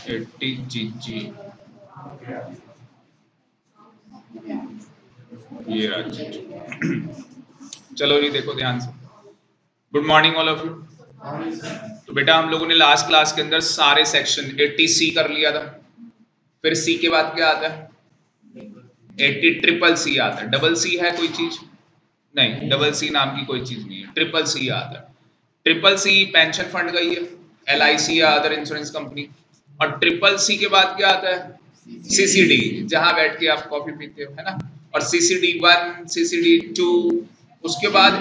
80 जी ये रहा जी। चलो जी देखो ध्यान से। Good morning all of you. तो बेटा हम लोगों ने लास्ट क्लास के अंदर सारे सेक्शन 80 सी कर लिया था। फिर सी के बाद क्या आता है? 80 ट्रिपल सी आता है। डबल सी है कोई चीज? नहीं, डबल सी नाम की कोई चीज नहीं है, ट्रिपल सी आता है। ट्रिपल सी पेंशन फंड का ही है, LIC या अदर इंश्योरेंस कंपनी। और ट्रिपल सी के बाद क्या आता है? CCD, जहां बैठ के आप कॉफी पीते हो, है ना। और CCD 1, CCD 2, उसके बाद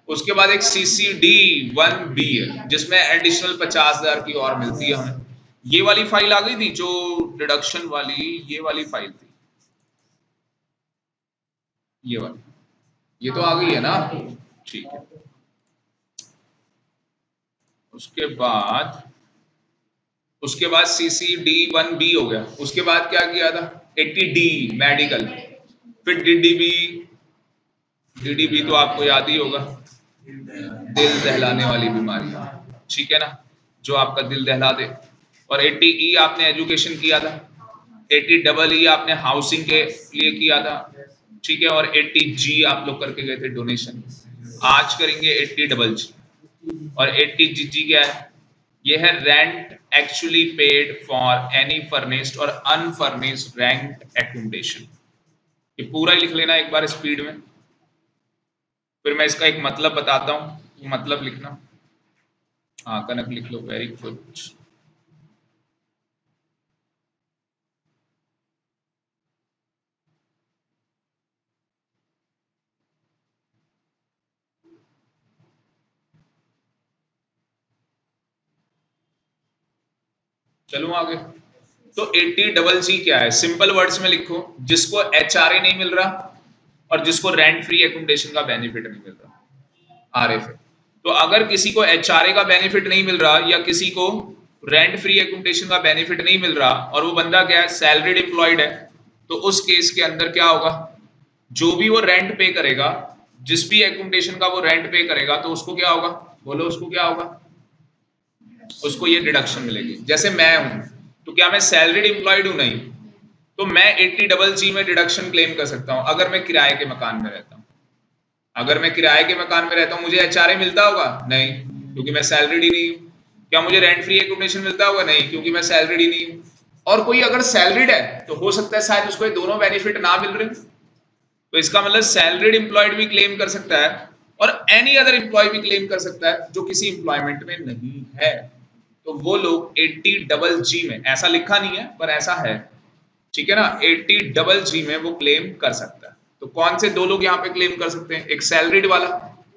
उसके बाद एक CCD 1B है जिसमें एडिशनल 50,000 की और मिलती है हमें। ये वाली फाइल आ गई थी जो डिडक्शन वाली, ये वाली फाइल थी, ये वाली, ये तो आ गई है ना। ठीक है। उसके बाद CCD 1B हो गया। उसके बाद क्या किया था? 80D medical. फिर DDB तो आपको याद ही होगा, दिल दहलाने वाली बीमारी, ठीक है ना, जो आपका दिल दहला दे। और 80E आपने एजुकेशन किया था, 80EE आपने हाउसिंग के लिए किया था, ठीक है। और 80G आप लोग करके गए थे डोनेशन। आज करेंगे 80GG। और 80GG क्या है? ये है rent actually paid for any furnished और अनफर्निश्ड रेंट एकोमोडेशन। ये पूरा ही लिख लेना एक बार स्पीड में, फिर मैं इसका एक मतलब बताता हूँ, मतलब लिखना। हाँ कनक लिख लो, वेरी गुड। चलो आगे। तो 80GG क्या है? सिंपल वर्ड्स में लिखो, जिसको HRA नहीं मिल रहा और जिसको रेंट फ्री एकोमोडेशन का बेनिफिट नहीं मिल रहा, RF है। तो अगर किसी को HRA का बेनिफिट नहीं मिल रहा या किसी को रेंट फ्री एकोमोडेशन का बेनिफिट नहीं मिल रहा और वो बंदा क्या है, सैलरीड एम्प्लॉयड है, तो उस केस के अंदर क्या होगा? जो भी वो रेंट पे करेगा, जिस भी एकोमोडेशन का वो रेंट पे करेगा, तो उसको क्या होगा? बोलो उसको क्या होगा? उसको ये डिडक्शन मिलेगी। जैसे मैं हूं, तो क्या मैं सैलरीड एम्प्लॉयड हूं? नहीं। तो मैं 80GG में डिडक्शन क्लेम कर सकता हूं अगर मैं किराए के मकान में रहता हूं। अगर मैं किराए के मकान में रहता हूं, मुझे HRA मिलता होगा? नहीं, क्योंकि मैं सैलरीड ही नहीं हूं। क्या मुझे रेंट फ्री एकोमोडेशन मिलता होगा? नहीं, क्योंकि मैं सैलरीड ही नहीं हूं। और कोई अगर सैलरीड है तो हो सकता है शायद उसको ये दोनों बेनिफिट ना मिल रहे, तो इसका मतलब सैलरीड एम्प्लॉयड भी क्लेम कर सकता है और एनी अदर एम्प्लॉय भी क्लेम कर सकता है जो किसी एम्प्लॉयमेंट में नहीं है। तो वो लोग 80GG में, ऐसा लिखा नहीं है पर ऐसा है, ठीक है ना, 80GG में वो क्लेम कर सकता है। तो कौन से दो लोग यहाँ पे क्लेम कर सकते हैं? एक सैलरीड वाला,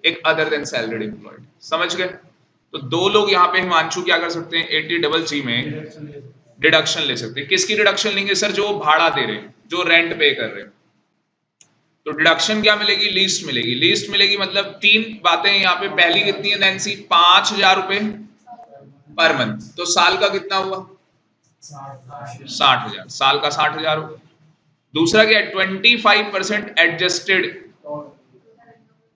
एक अदर देन सैलरीड एम्प्लॉयड। समझ गए? तो दो लोग यहाँ पे हिमांशु क्या कर सकते हैं? 80GG में डिडक्शन ले सकते हैं। किसकी डिडक्शन लेंगे सर? जो भाड़ा दे रहे हैं, जो रेंट पे कर रहे हैं। तो डिडक्शन क्या मिलेगी? लीस्ट मिलेगी। लीस्ट मिलेगी मतलब तीन बातें यहाँ पे। पहली कितनी है नैन्सी? 5,000 रुपए पर मंथ। तो साल का कितना हुआ? 60,000। साल का 60,000 हुआ। दूसरा क्या है? 25% एडजस्टेड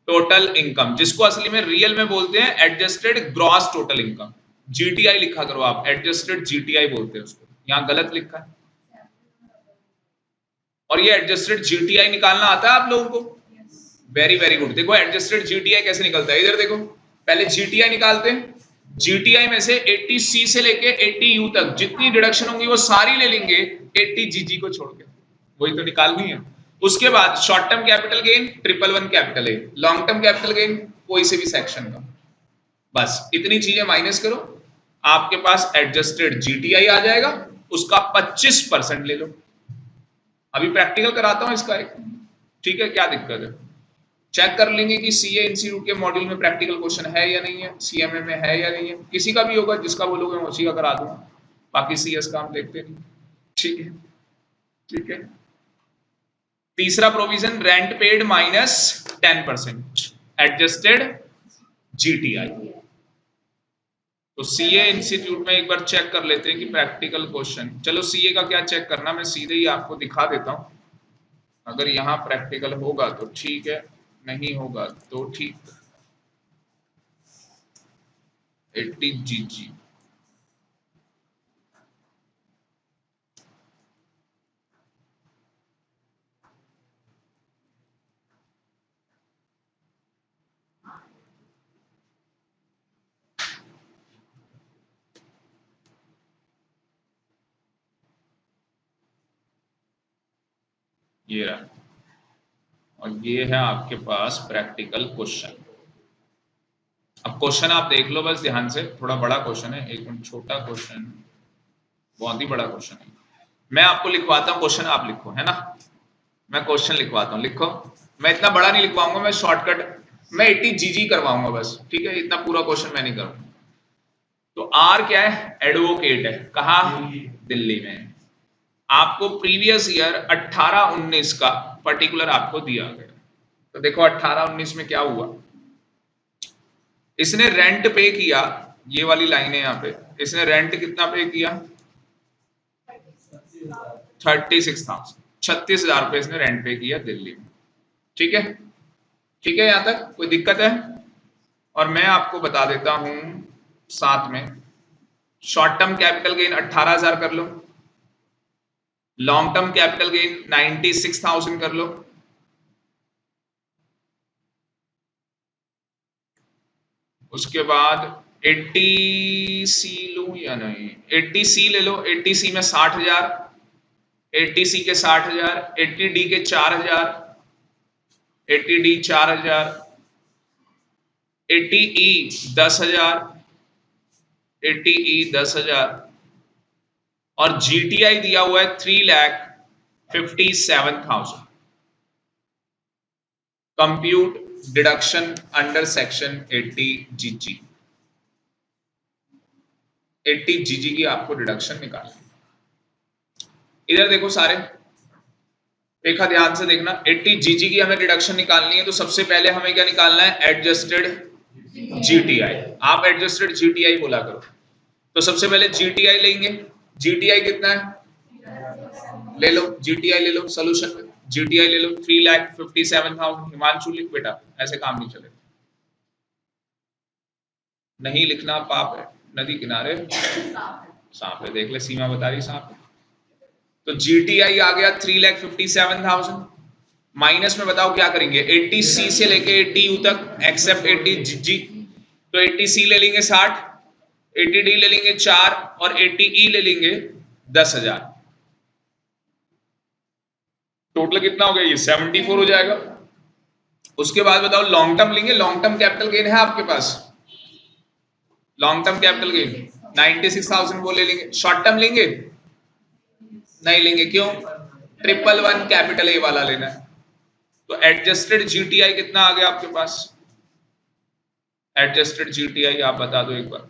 टोटल इनकम, जिसको असली में रियल में बोलते हैं adjusted gross total income. GTI लिखा करो आप, एडजस्टेड GTI बोलते हैं उसको, यहाँ गलत लिखा है। और ये एडजस्टेड GTI निकालना आता है आप लोगों को? Very very good. देखो एडजस्टेड GTI कैसे निकलता है, इधर देखो। पहले GTI निकालते हैं, GTI में से 80C से लेके 80U तक जितनी डिडक्शन होंगी वो सारी ले लेंगे 80GG को छोड़ के, वही तो निकालनी है। उसके बाद short term capital gain 111 capital A, long term capital gain कोई से भी सेक्शन का, बस इतनी चीजें माइनस करो, आपके पास एडजस्टेड GTI आ जाएगा। उसका 25% ले लो। अभी प्रैक्टिकल कराता हूं इसका एक, ठीक है, क्या दिक्कत है? चेक कर लेंगे कि CA इंस्टीट्यूट के मॉड्यूल में प्रैक्टिकल क्वेश्चन है या नहीं है, CMA में है या नहीं है। किसी का भी होगा, जिसका बोलोगे मैं उसी का करा दूंगा, बाकी CS का हम देखते नहीं। ठीक है, ठीक है। तीसरा provision, rent paid minus 10% adjusted GTI। तो CA इंस्टीट्यूट में एक बार चेक कर लेते हैं कि प्रैक्टिकल क्वेश्चन, चलो CA का क्या चेक करना, मैं सीधे ही आपको दिखा देता हूं। अगर यहाँ प्रैक्टिकल होगा तो ठीक है, नहीं होगा तो ठीक। 80GG ये रहा, और ये है आपके पास प्रैक्टिकल क्वेश्चन। अब क्वेश्चन आप देख लो बस ध्यान से, थोड़ा बड़ा क्वेश्चन है, एक मिनट, छोटा क्वेश्चन बहुत ही बड़ा क्वेश्चन है। मैं आपको लिखवाता हूँ क्वेश्चन, आप लिखो, है ना। मैं क्वेश्चन लिखवाता हूँ, लिखो। मैं इतना बड़ा नहीं लिखवाऊंगा, मैं शॉर्टकट, मैं 80 जीजी करवाऊंगा बस, ठीक है, इतना पूरा क्वेश्चन मैं नहीं करूंगा। तो आर क्या है, एडवोकेट है, कहा, दिल्ली में। आपको प्रीवियस ईयर 18-19 का पर्टिकुलर आपको दिया गया। तो देखो 18-19 में क्या हुआ, इसने रेंट पे किया, ये वाली लाइन है यहाँ पे, इसने रेंट कितना पे किया, 36,000, 36,000 रुपए इसने रेंट पे किया दिल्ली में। ठीक है, ठीक है, यहां तक कोई दिक्कत है। और मैं आपको बता देता हूं साथ में, शॉर्ट टर्म कैपिटल गेन 18,000 कर लो, लॉन्ग टर्म कैपिटल गेन 96,000 कर लो, उसके बाद 80 सी लूं या नहीं, 80 सी ले लो, 80 सी में 60,000, 80 सी के 60,000, 80 डी के 4,000, 80 डी 4,000, 80 ई 10,000, 80 ई 10,000, और जीटीआई दिया हुआ है 3,57,000। कंप्यूट डिडक्शन अंडर सेक्शन 80 जीजी। 80 जीजी की आपको डिडक्शन निकालनी। इधर देखो सारे, रेखा ध्यान से देखना, 80 जीजी की हमें डिडक्शन निकालनी है, तो सबसे पहले हमें क्या निकालना है, एडजस्टेड जीटीआई। आप एडजस्टेड जीटीआई बोला करो। तो सबसे पहले जीटीआई लेंगे, जीटीआई कितना है, ले लो जीटीआई, ले लो सोल्यूशन में, जीटीआई ले लो 3,57,000। हिमांशु लिख बेटा, ऐसे काम नहीं चलेगा, नहीं लिखना पाप है, नदी किनारे सांप है, देख ले सीमा बता रही सांप है। तो जीटीआई आ गया 3,57,000, माइनस में बताओ क्या करेंगे, 80 सी से लेके 80 यू तक एक्सेप्ट 80 जी, तो 80 सी ले लेंगे 60, 80 डी ले लेंगे 4, और 80 ई ले लेंगे 10,000। टोटल कितना हो गया, ये 74 हो जाएगा। उसके बाद बताओ लॉन्ग टर्म लेंगे, लॉन्ग टर्म कैपिटल गेन है आपके पास, लॉन्ग टर्म कैपिटल गेन 96,000 वो ले लेंगे। शॉर्ट टर्म लेंगे, नहीं लेंगे, क्यों, 111 कैपिटल ए वाला लेना है। तो एडजस्टेड जीटीआई कितना आ गया आपके पास, एडजस्टेड जीटीआई आप बता दो एक बार।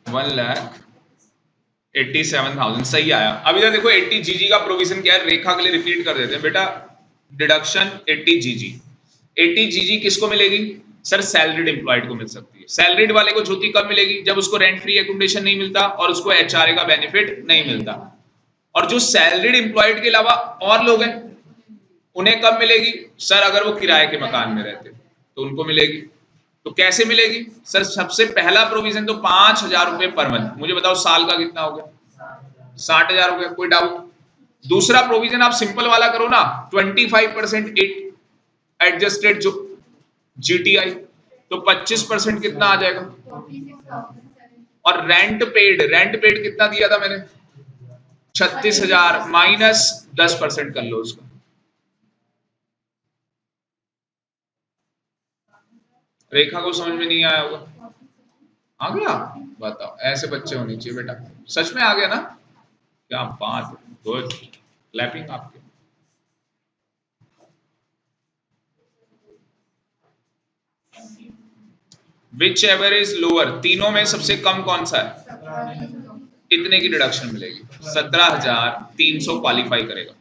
वन लाख 87,000 सही आया। अब इधर देखो 80 जीजी का प्रोविजन क्या है, रेखा के लिए रिपीट कर देते हैं बेटा, डिडक्शन 80 जीजी। 80 जीजी किसको मिलेगी, सर सैलरीड एम्प्लॉयड को मिल सकती है। सैलरीड वाले को ज्योति कब मिलेगी, जब उसको रेंट फ्री एकोमोडेशन नहीं मिलता और उसको एचआरए का बेनिफिट नहीं मिलता। और जो सैलरीड एम्प्लॉयड के अलावा और लोग हैं उन्हें कब मिलेगी, सर अगर वो किराए के मकान में रहते तो उनको मिलेगी। तो कैसे मिलेगी, सर सबसे पहला प्रोविजन तो 5,000 रुपए पर मंथ, मुझे बताओ साल का कितना हो गया, 60,000 हो गया, कोई डाउट। दूसरा प्रोविजन आप सिंपल वाला करो ना, 25% एडजस्टेड जो जीटीआई, तो 25% कितना आ जाएगा। और रेंट पेड कितना दिया था मैंने, 36,000 माइनस 10% कर लो उसका। रेखा को समझ में नहीं आया होगा, आ गया, बताओ, ऐसे बच्चे होने चाहिए बेटा। सच में आ गया ना, क्या बात, गुड, क्लैपिंग आपके। विच एवर इज लोअर, तीनों में सबसे कम कौन सा है, इतने की डिडक्शन मिलेगी, 17,300 क्वालिफाई करेगा।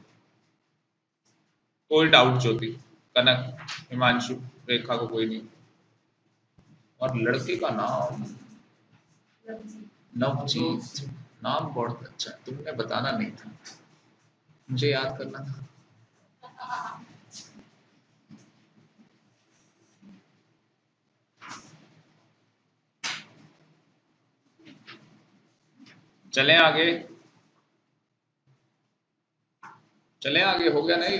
कोई डाउट ज्योति, कनक, हिमांशु, रेखा को कोई नहीं। और लड़के का नाम नवजीत, नाम बहुत अच्छा है, तुमने बताना नहीं था, मुझे याद करना था। चलें आगे, चलें आगे, हो गया नहीं?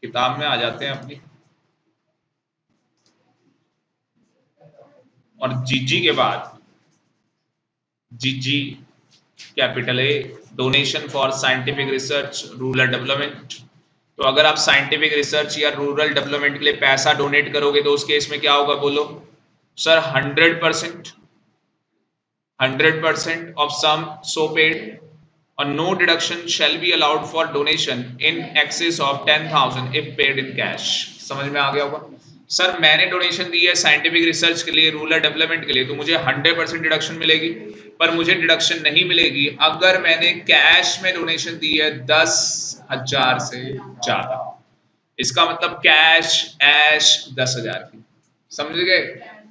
किताब में आ जाते हैं अपनी। और जीजी के बाद जीजी capital A, donation for scientific research rural development. तो अगर आप साइंटिफिक रिसर्च या रूरल डेवलपमेंट के लिए पैसा डोनेट करोगे तो उस केस में क्या होगा बोलो sir? 100%, 100% of sum so paid or no deduction shall be allowed for donation in excess of 10,000 if paid in cash। समझ में आ गया होगा? सर मैंने डोनेशन दी है साइंटिफिक रिसर्च के लिए, रूरल डेवलपमेंट के लिए, तो मुझे 100% डिडक्शन मिलेगी, पर मुझे डिडक्शन नहीं मिलेगी अगर मैंने कैश में डोनेशन दी है 10,000 से ज्यादा। इसका मतलब कैश ऐश 10,000 की, समझ गए?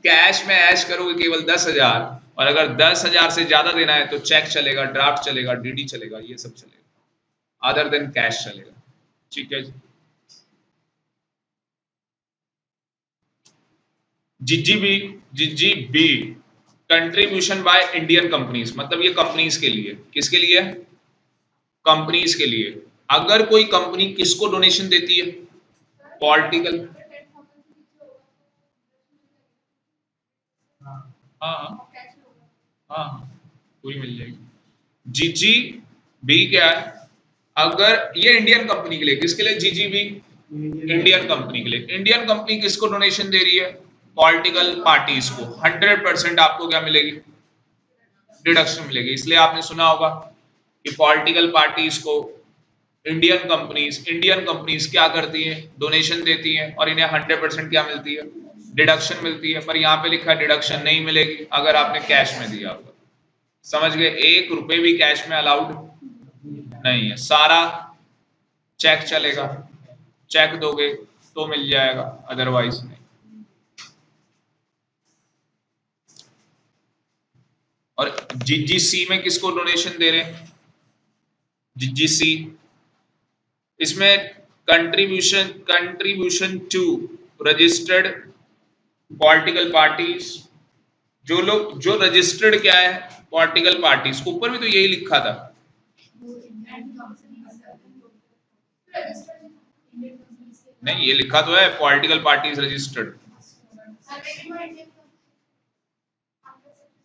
कैश में ऐश करोगे केवल 10,000, और अगर 10,000 से ज्यादा देना है तो चेक चलेगा, ड्राफ्ट चलेगा, डीडी चलेगा, ये सब चलेगा, अदर देन कैश चलेगा। ठीक है जी। GGB contribution by Indian companies, मतलब ये कंपनीज के लिए, किसके लिए? कंपनीज के लिए। अगर कोई कंपनी किसको डोनेशन देती है? पॉलिटिकल, हाँ हाँ पूरी मिल जाएगी। जीजी बी क्या है? अगर ये इंडियन कंपनी के लिए, किसके लिए? जीजी बी इंडियन कंपनी के लिए। इंडियन कंपनी किसको डोनेशन दे रही है? पॉलिटिकल पार्टीज को। 100% आपको क्या मिलेगी? डिडक्शन मिलेगी। इसलिए आपने सुना होगा कि पॉलिटिकल पार्टीज को इंडियन कंपनीज क्या करती हैं? डोनेशन देती हैं, और इन्हें 100% क्या मिलती है? डिडक्शन मिलती है। पर यहाँ पे लिखा है डिडक्शन नहीं मिलेगी अगर आपने कैश में दिया होगा। समझ गए? 1 रुपए भी कैश में अलाउड नहीं है, सारा चेक चलेगा। चेक दोगे तो मिल जाएगा, अदरवाइज नहीं। और जीजीसी में किसको डोनेशन दे रहे हैं? जीजीसी इसमें contribution to registered political parties, जो लोग जो रजिस्टर्ड क्या है? Political parties. ऊपर भी तो यही लिखा था। नहीं, ये लिखा तो है पॉलिटिकल पार्टीज रजिस्टर्ड।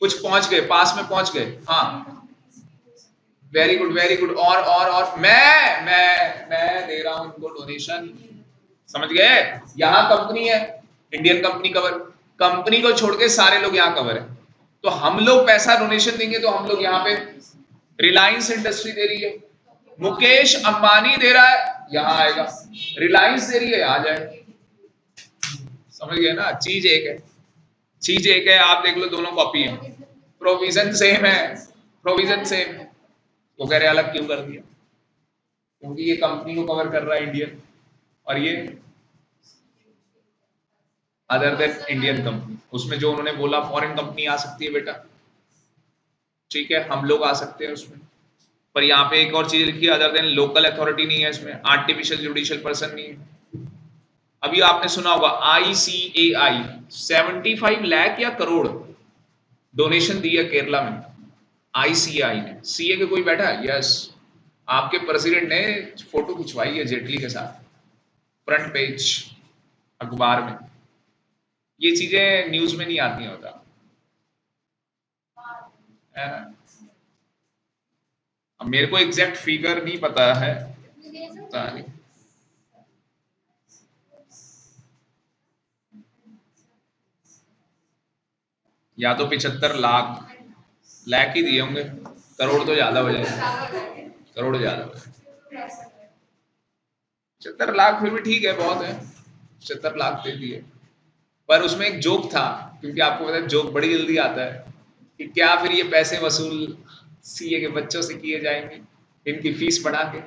कुछ पहुंच गए, पास में पहुंच गए। हाँ वेरी गुड वेरी गुड। और मैं दे रहा हूं उनको डोनेशन। समझ गए? यहाँ कंपनी है, इंडियन कंपनी कवर, कंपनी को छोड़ के सारे लोग यहाँ कवर है। तो हम लोग पैसा डोनेशन देंगे तो हम लोग यहाँ पे रिलायंस इंडस्ट्री दे रही है, मुकेश अंबानी दे रहा है, यहाँ आएगा। रिलायंस दे रही है, यहाँ जाए। समझ गए ना? चीज एक है, चीज एक है। आप देख लो दोनों कॉपी है, प्रोविजन सेम है, प्रोविजन सेम है। वो कह रहे अलग क्यों कर दिया? क्योंकि ये कंपनी को कवर कर रहा है इंडियन, और ये अदर देन इंडियन कंपनी। उसमें जो उन्होंने बोला फॉरेन कंपनी आ सकती है बेटा, ठीक है, हम लोग आ सकते हैं उसमें। पर यहाँ पे एक और चीज लिखी है, अदर देन लोकल अथॉरिटी नहीं है इसमें, आर्टिफिशियल जुडिशियल पर्सन नहीं है। अभी आपने सुना होगा ICAI 75 लाख या करोड़ डोनेशन दी है केरला में। ICAI ने, CA के कोई बैठा है? यस, आपके प्रेसिडेंट ने फोटो खिंचवाई है जेटली के साथ, फ्रंट पेज अखबार में। ये चीजें न्यूज में नहीं आती होता। अब मेरे को एग्जैक्ट फिगर नहीं पता है, पता नहीं। या तो 75 लाख ही दिए होंगे, करोड़ तो ज्यादा हो जाए, करोड़ ज्यादा हो जाए। 75 लाख फिर भी ठीक है, बहुत है, 75 लाख दे दिए। पर उसमें एक जोक था, क्योंकि आपको पता है जोक बड़ी जल्दी आता है, कि क्या फिर ये पैसे वसूल CA के बच्चों से किए जाएंगे इनकी फीस बढ़ा के?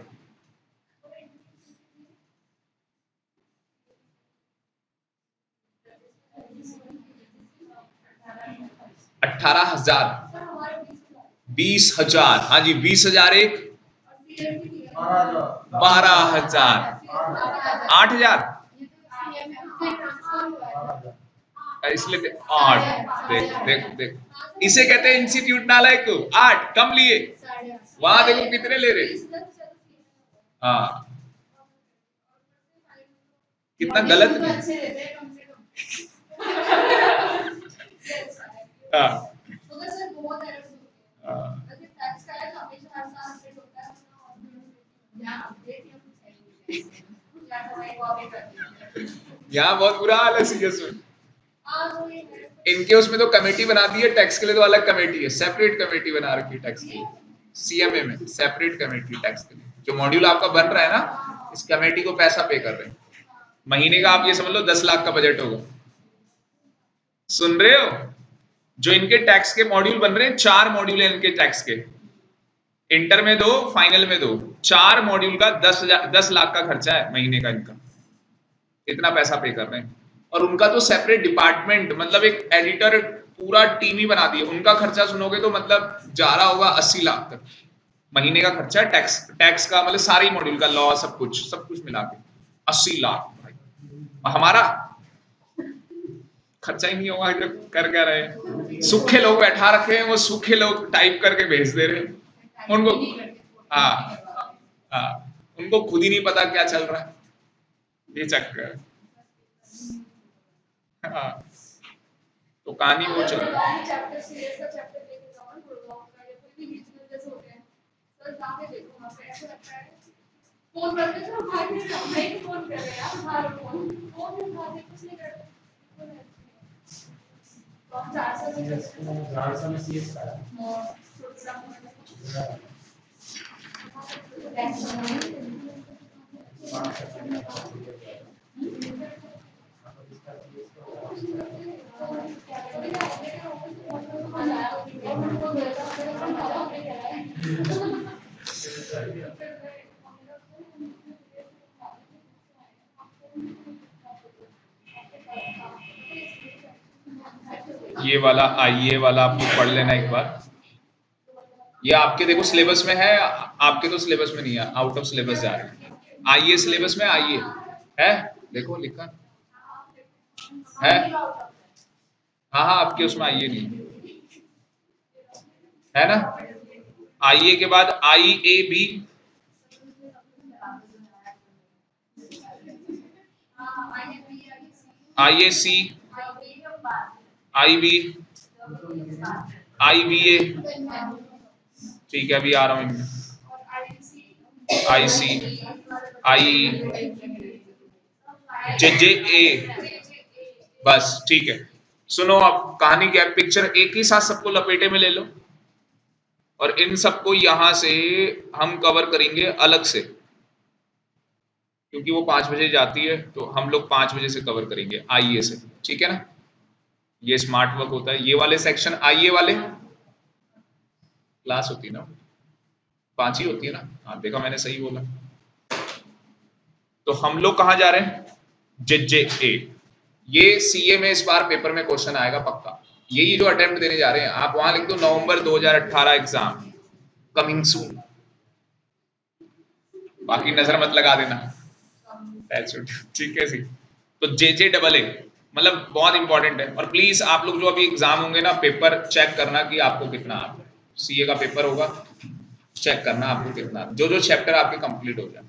18,000, 20,000, हाँ जी 20,000 एक, 12,000, 8,000, इसलिए 8, देख देख देख, इसे कहते हैं इंस्टीट्यूट नालायक को। 8 कम लिए, वहां देखो कितने ले रहे। हाँ, कितना गलत नहीं। हाँ हाँ। यहाँ बहुत बुरा हाल है सीएस में। इनके उसमें तो कमेटी बना दी है टैक्स के लिए, तो अलग कमेटी है, सेपरेट कमेटी बना रखी है टैक्स के लिए। सीएमए में सेपरेट कमेटी टैक्स के लिए। जो मॉड्यूल आपका बन रहा है ना, इस कमेटी को पैसा पे कर रहे हैं। महीने का आप ये समझ लो 10 लाख का बजट होगा। सुन रहे हो? जो इनके टैक्स के मॉड्यूल बन रहे हैं, 4 मॉड्यूल है इनके टैक्स के, इंटर में 2, फाइनल में 2, 4 मॉड्यूल का 10 लाख का खर्चा है महीने का इनका। इतना पैसा पे कर रहे हैं। और उनका तो सेपरेट डिपार्टमेंट, मतलब एक एडिटर पूरा टीम ही बना दी है। उनका खर्चा सुनोगे तो मतलब जा रहा होगा 80 लाख तक महीने का खर्चा। टैक्स का मतलब सारे मॉड्यूल का, लॉ, सब कुछ मिला के 80 लाख भाई। हमारा खर्चा ही नहीं होगा, इधर कर क्या रहे। सूखे लोग बैठा रखे हैं, वो सूखे लोग टाइप करके भेज दे रहे हैं उनको। हाँ हाँ, उनको खुद ही नहीं पता क्या चल रहा है, ये चक्कर। हाँ, तो कहानी वो चल रही ये वाला आईए वाला आप लोग पढ़ लेना एक बार। ये आपके देखो सिलेबस में है, आपके तो सिलेबस में नहीं है, आउट ऑफ सिलेबस जा रहे हैं। आईए सिलेबस में आईए है, देखो लिखा है। हाँ हाँ, आपके उसमें आईए नहीं है ना। आईए के बाद I A B, I A C, I B, I B A, ठीक है अभी आ रहा हूँ। आई सी, आई जे जे ए, बस ठीक है। सुनो, अब कहानी क्या है, पिक्चर एक ही साथ सबको लपेटे में ले लो, और इन सबको यहां से हम कवर करेंगे अलग से, क्योंकि वो 5 बजे जाती है, तो हम लोग 5 बजे से कवर करेंगे आईए से, ठीक है ना। ये स्मार्ट वर्क होता है, ये वाले सेक्शन आईए वाले क्लास होती है ना, 5 ही होती है ना। हाँ देखा, मैंने सही बोला। तो हम लोग कहाँ जा रहे हैं, जे ए। ये सीए में इस बार पेपर में क्वेश्चन आएगा पक्का। यही जो अटेम्प्ट देने जा रहे हैं, आप वहां लिख दो नवंबर 2018 एग्जाम कमिंग सून, बाकी नजर मत लगा देना, ठीक है सी। तो जे डबल ए मतलब बहुत इंपॉर्टेंट है। और प्लीज आप लोग जो अभी एग्जाम होंगे ना, पेपर चेक करना कि आपको कितना आता है। सीए का पेपर होगा, चेक करना आपको कितना, जो जो चैप्टर आपके कंप्लीट हो जाए।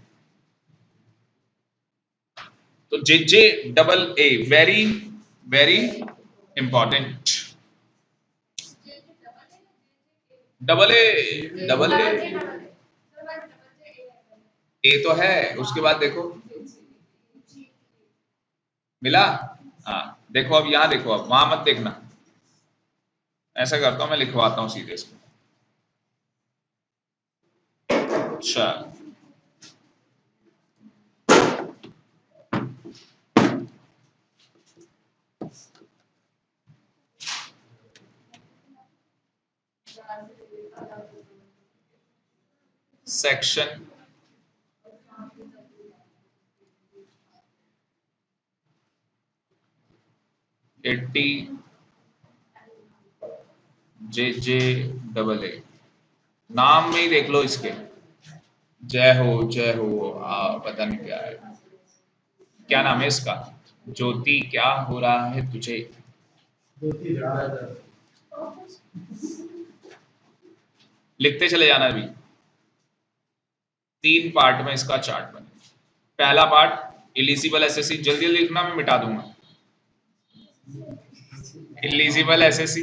तो J double A very very important. Double A A तो है, उसके बाद देखो मिला। हाँ देखो, अब यहाँ देखो, अब वहां मत देखना। ऐसा करता हूं मैं, लिखवाता हूँ सीधे इसको। अच्छा, सेक्शन एट्टी जे डबल ए, नाम में ही देख लो इसके, जय हो पता नहीं क्या है, क्या नाम है इसका, ज्योति क्या हो रहा है तुझे। लिखते चले जाना भी। 3 पार्ट में इसका चार्ट बने। पहला पार्ट इलिजिबल एसएससी, जल्दी जल्दी लिखना, मैं मिटा दूंगा। Eligible SSC.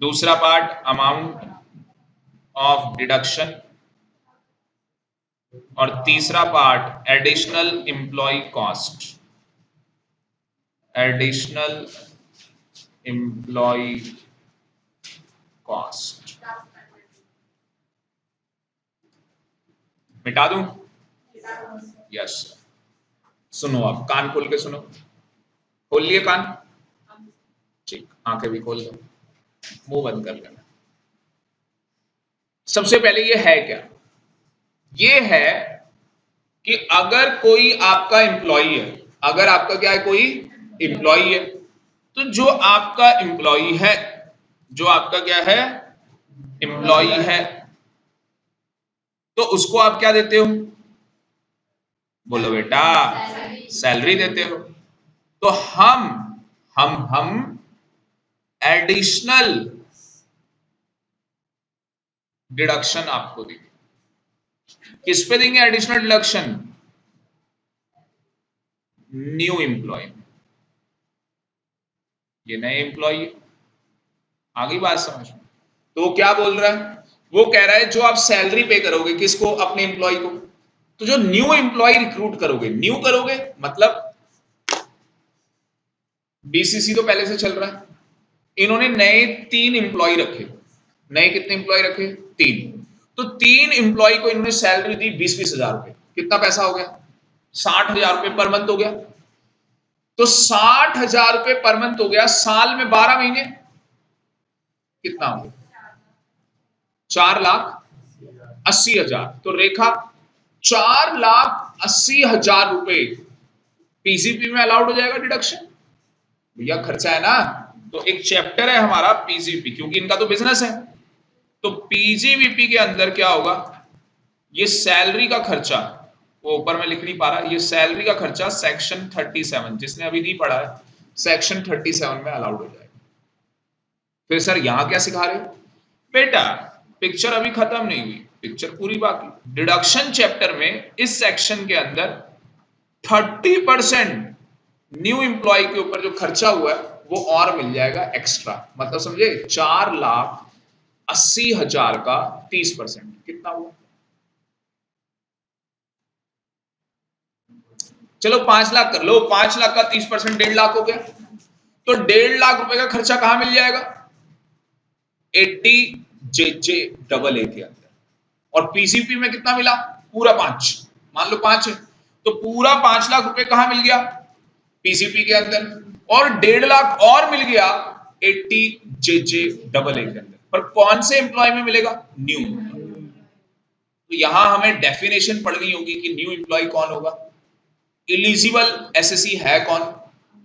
दूसरा पार्ट अमाउंट ऑफ डिडक्शन। और तीसरा part additional employ cost. Additional employ cost मिटा दूं? यस। सुनो, आप कान खोल के सुनो। खोल लिए कान? ठीक, आंखें भी खोल दो, मुंह बंद कर लेना। सबसे पहले ये है क्या? ये है कि अगर कोई आपका एम्प्लॉई है, अगर आपका क्या है, कोई एम्प्लॉई है, तो जो आपका एम्प्लॉई है, जो आपका क्या है, एम्प्लॉई है, तो उसको आप क्या देते हो? बोलो बेटा, सैलरी देते हो। तो हम एडिशनल डिडक्शन आपको देंगे। किस पे देंगे एडिशनल डिडक्शन? New employ. ये नए एम्प्लॉय, आगे बात समझ में? तो वो क्या बोल रहा है? वो कह रहा है जो आप सैलरी पे करोगे, किसको? अपने एम्प्लॉय को। तो जो न्यू एम्प्लॉय रिक्रूट करोगे, न्यू करोगे मतलब बीसीसी तो पहले से चल रहा है, इन्होंने नए 3 एम्प्लॉय रखे। नए कितने एम्प्लॉय रखे? 3। तो 3 एम्प्लॉय को इन्होंने सैलरी दी 20-20 हजार रुपए। कितना पैसा हो गया? 60,000 रुपए पर मंथ हो गया। तो 60,000 रुपए पर मंथ हो गया, साल में 12 महीने कितना हो गया? 4,80,000। तो रेखा 4,80,000 रुपए पीसीपी में अलाउड हो जाएगा डिडक्शन। भैया खर्चा है ना, तो एक चैप्टर है हमारा पीजीपी, क्योंकि इनका तो बिजनेस है। तो पीजीवीपी के अंदर क्या होगा? ये सैलरी का खर्चा, वो ऊपर में लिख नहीं पा रहा, ये सैलरी का खर्चा सेक्शन 37, जिसने अभी नहीं पढ़ा है, सेक्शन 37 में अलाउड हो जाएगा। फिर सर यहां क्या सिखा रहे हो? बेटा पिक्चर अभी खत्म नहीं हुई, पिक्चर पूरी बाकी। डिडक्शन चैप्टर में इस सेक्शन के अंदर 30% न्यू एम्प्लॉय के ऊपर जो खर्चा हुआ है वो और मिल जाएगा एक्स्ट्रा। मतलब समझे, 4,80,000 का 30% कितना हुआ? चलो 5 लाख कर लो, 5 लाख का 30% 1.5 लाख हो गया। तो 1.5 लाख रुपए का खर्चा कहां मिल जाएगा? 80 JJ डबल ए के अंदर। और पीसीपी में कितना मिला? पूरा 5, मान लो 5 है, तो पूरा 5 लाख रुपए कहां मिल गया? पीसीपी के अंदर। और 1.5 लाख और मिल गया 80 JJ डबल ए के अंदर। पर कौन से एम्प्लॉय में मिलेगा? न्यू। तो यहां हमें डेफिनेशन पढ़नी होगी कि न्यू एम्प्लॉय कौन होगा, इलिजिबल एसएससी है कौन,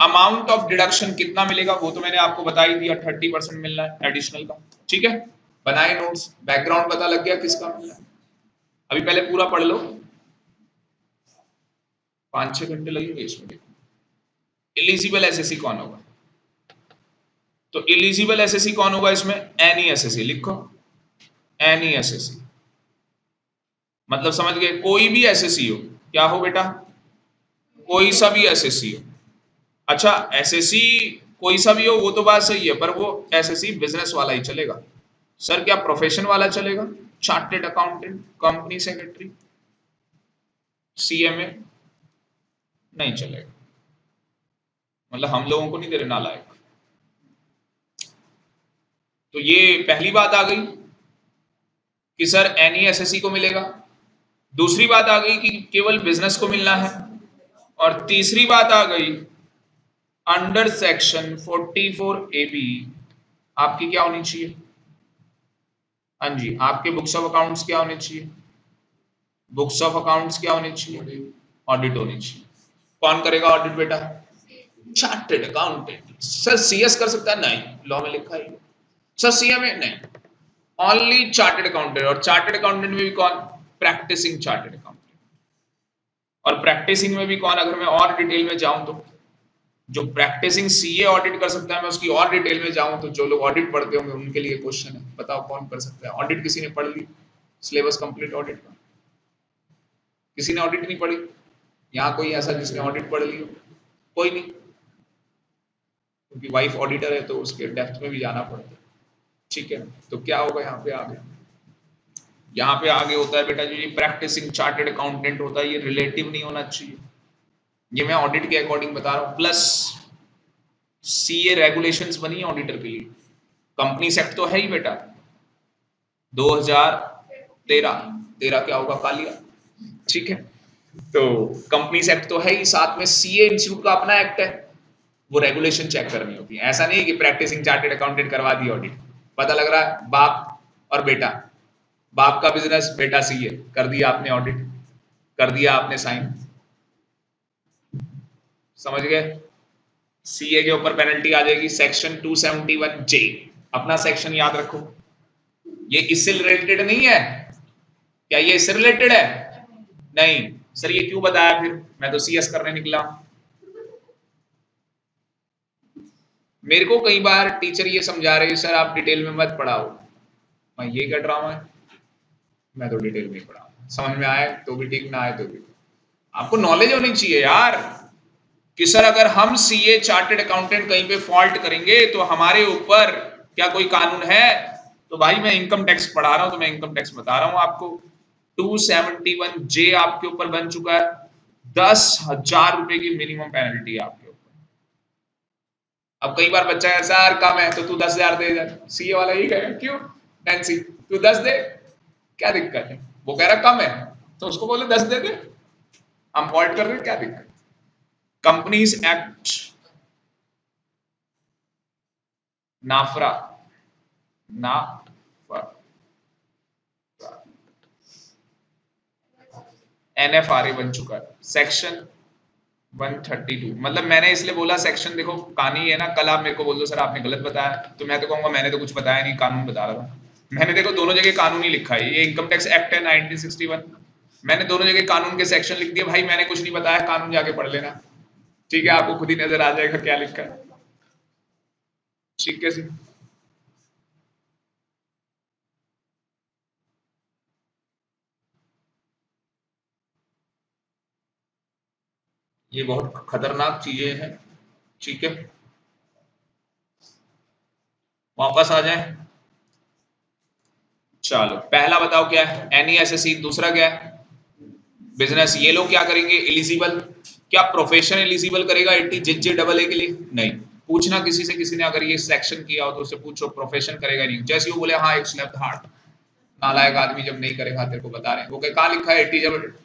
अमाउंट ऑफ डिडक्शन कितना मिलेगा, वो तो मैंने आपको बता ही दिया, 30% मिलना है एडिशनल का। ठीक है, बनाए नोट्स, बैकग्राउंड पता लग गया किसका मिलना है। अभी पहले पूरा पढ़ लो, 5-6 घंटे लगेंगे इसमें। इलिजिबल एसएससी कौन होगा? तो इलिजिबल एसएससी कौन होगा इसमें? Any SSC. लिखो एनी एसएससी, मतलब समझ गए, कोई भी एसएससी हो। क्या हो बेटा? कोई सा भी एसएससी हो। अच्छा एसएससी कोई सा भी हो वो तो बात सही है, पर वो एसएससी बिजनेस वाला ही चलेगा। सर क्या प्रोफेशन वाला चलेगा? Chartered accountant, company secretary, CMA नहीं चलेगा। मतलब हम लोगों को नहीं दे रहे नालायक। तो ये पहली बात आ गई कि सर एनी एसएससी को मिलेगा। दूसरी बात आ गई कि केवल बिजनेस को मिलना है। और तीसरी बात आ गई अंडर सेक्शन 44AB आपकी क्या होनी चाहिए? हाँ जी, आपके बुक्स ऑफ अकाउंट्स क्या होने चाहिए? बुक्स ऑफ अकाउंट्स क्या होने चाहिए? ऑडिट होनी चाहिए। कौन करेगा ऑडिट बेटा? Chartered accountant. सर सीएस कर सकता है? नहीं, लॉ में लिखा है। Sir CMA? नहीं, ओनली चार्टेड अकाउंटेंट। और चार्टेड अकाउंटेंट में भी कौन? Practising chartered accountant. और प्रैक्टिसिंग में भी कौन? अगर मैं और डिटेल में जाऊं तो जो प्रैक्टिसिंग सीए ऑडिट कर सकता है, मैं उसकी और डिटेल में जाऊं तो जो लोग ऑडिट पढ़ते होंगे उनके लिए क्वेश्चन है, बताओ कौन कर सकता है ऑडिट? किसी ने पढ़ ली सिलेबस कंप्लीट ऑडिट का? किसी ने ऑडिट नहीं पढ़ी? यहाँ कोई ऐसा जिसने ऑडिट पढ़ ली हो? कोई नहीं, क्योंकि वाइफ ऑडिटर है तो उसके डेप्थ में भी जाना पड़ता है। ठीक है, तो क्या होगा यहाँ पे आगे? यहाँ पे आगे होता है बेटा जो ये प्रैक्टिसिंग चार्टेड अकाउंटेंट होता है, ये रिलेटिव नहीं होना चाहिए, ये मैं ऑडिट के अकॉर्डिंग बता रहा हूँ। प्लस सीए रेगुलेशंस बनी है ऑडिटर के लिए, कंपनीज एक्ट तो है ही बेटा 2013, 13 क्या होगा कालिया, ठीक है, तो कंपनीज एक्ट तो है ही, साथ में सीए इंस्टीट्यूट का अपना एक्ट है, वो रेगुलेशन चेक करनी होती है। ऐसा नहीं है कि प्रैक्टिसिंग चार्टेड अकाउंटेंट करवा दी ऑडिट, पता लग रहा है बाप और बेटा, बाप का बिजनेस, बेटा सीए, कर दिया आपने ऑडिट, कर दिया आपने साइन, समझ गए? सीए के ऊपर पेनल्टी आ जाएगी सेक्शन 271 जे, अपना सेक्शन याद रखो। ये इससे रिलेटेड नहीं है, क्या ये इससे रिलेटेड है? नहीं सर, ये क्यों बताया फिर, मैं तो सीएस करने निकला। मेरे को कई बार टीचर ये समझा रहे हैं सर आप डिटेल में मत पढ़ाओ, मैं ये क्या ड्रामा है, मैं तो डिटेल में पढ़ा, समझ में आए तो भी ठीक, ना आए तो भी। आपको नॉलेज होनी चाहिए यार कि सर अगर हम सीए चार्टेड अकाउंटेंट कहीं पे फॉल्ट करेंगे तो हमारे ऊपर क्या कोई कानून है? तो भाई मैं इनकम टैक्स पढ़ा रहा हूं तो मैं इनकम टैक्स बता रहा हूं आपको। 271 जे आपके ऊपर बन चुका है, 10,000 रुपए की मिनिमम पेनल्टी है आपके ऊपर। अब कई बार बच्चा ऐसा यार कम है तो तू 10,000 दे दे, सीए वाला यही कहेगा क्यों नैन्सी तू 10 दे, क्या दिक्कत है? वो कह रहा कम है तो उसको बोले 10 दे दे, हम फॉल्ट कर रहे हैं, क्या दिक्कत? कंपनीज एक्ट, नाफरा, ना एनएफआरए बन चुका है सेक्शन 132। मतलब मैंने इसलिए बोला सेक्शन, देखो कहानी है ना, कल आप मेरे को बोल दो सर आपने गलत बताया, तो मैं तो कहूंगा मैंने तो कुछ बताया नहीं, कानून बता रहा था। मैंने देखो दोनों जगह कानून ही लिखा है, ये इनकम टैक्स एक्ट है 1961, मैंने दोनों जगह कानून के सेक्शन लिख दिए भाई, मैंने कुछ नहीं बताया, कानून जाके पढ़ लेना, ठीक है, आपको खुद ही नजर आ जाएगा क्या लिखा है। ठीक है जी, ये बहुत खतरनाक चीजें हैं, ठीक है, वापस आ जाए। चलो पहला बताओ क्या है, एनईएसएसई, दूसरा क्या है बिजनेस। ये लोग क्या करेंगे एलिजिबल, क्या प्रोफेशन एलिजिबल करेगा 80 जे डबल ए के लिए? नहीं, पूछना किसी से, किसी ने अगर ये सेक्शन किया हो तो उससे पूछो प्रोफेशन करेगा नहीं, जैसे वो बोले हाँ एक स्लेप्ड हार्ट, नालायक आदमी जब नहीं करेगा तेरे को बता रहे हैं, वो कहाँ लिखा है 80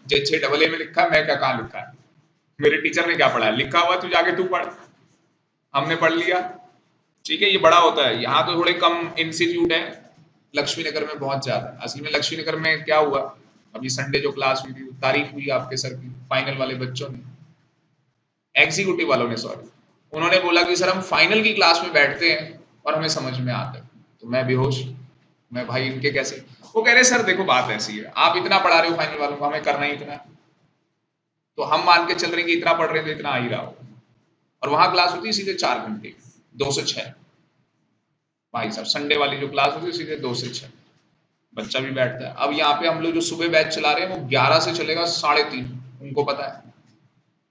जे डबल ए में लिखा है, मैं क्या कहाँ लिखा है, मेरे टीचर ने क्या पढ़ा है, लिखा हुआ तू जाके तू पढ़, हमने पढ़ लिया, ठीक है, ये बड़ा होता है। यहाँ तो थोड़े कम इंस्टीट्यूट है, लक्ष्मी नगर में बहुत ज्यादा। असल में लक्ष्मी नगर में क्या हुआ, अभी संडे जो क्लास हुई थी, तारीफ हुई आपके सर की, फाइनल वाले बच्चों ने, एग्जीक्यूटिव वालों ने सॉरी, उन्होंने बोला कि सर हम फाइनल की क्लास में बैठते हैं और हमें समझ में आता है, तो मैं बेहोश, मैं भाई इनके कैसे, वो कह रहे सर देखो बात ऐसी है, आप इतना पढ़ा रहे हो फाइनल वालों को, हमें करना ही इतना है, तो हम मान के चल रहे हैं कि इतना पढ़ रहे थे, इतना आ ही रहा हो, और वहां क्लास होती है सीधे 4 घंटे, 2 से 6, भाई साहब संडे वाली जो क्लास होती है सीधे 2 से 6, बच्चा भी बैठता है। अब यहाँ पे हम लोग जो सुबह बैच चला रहे हैं वो 11 से चलेगा 3:30, उनको पता है,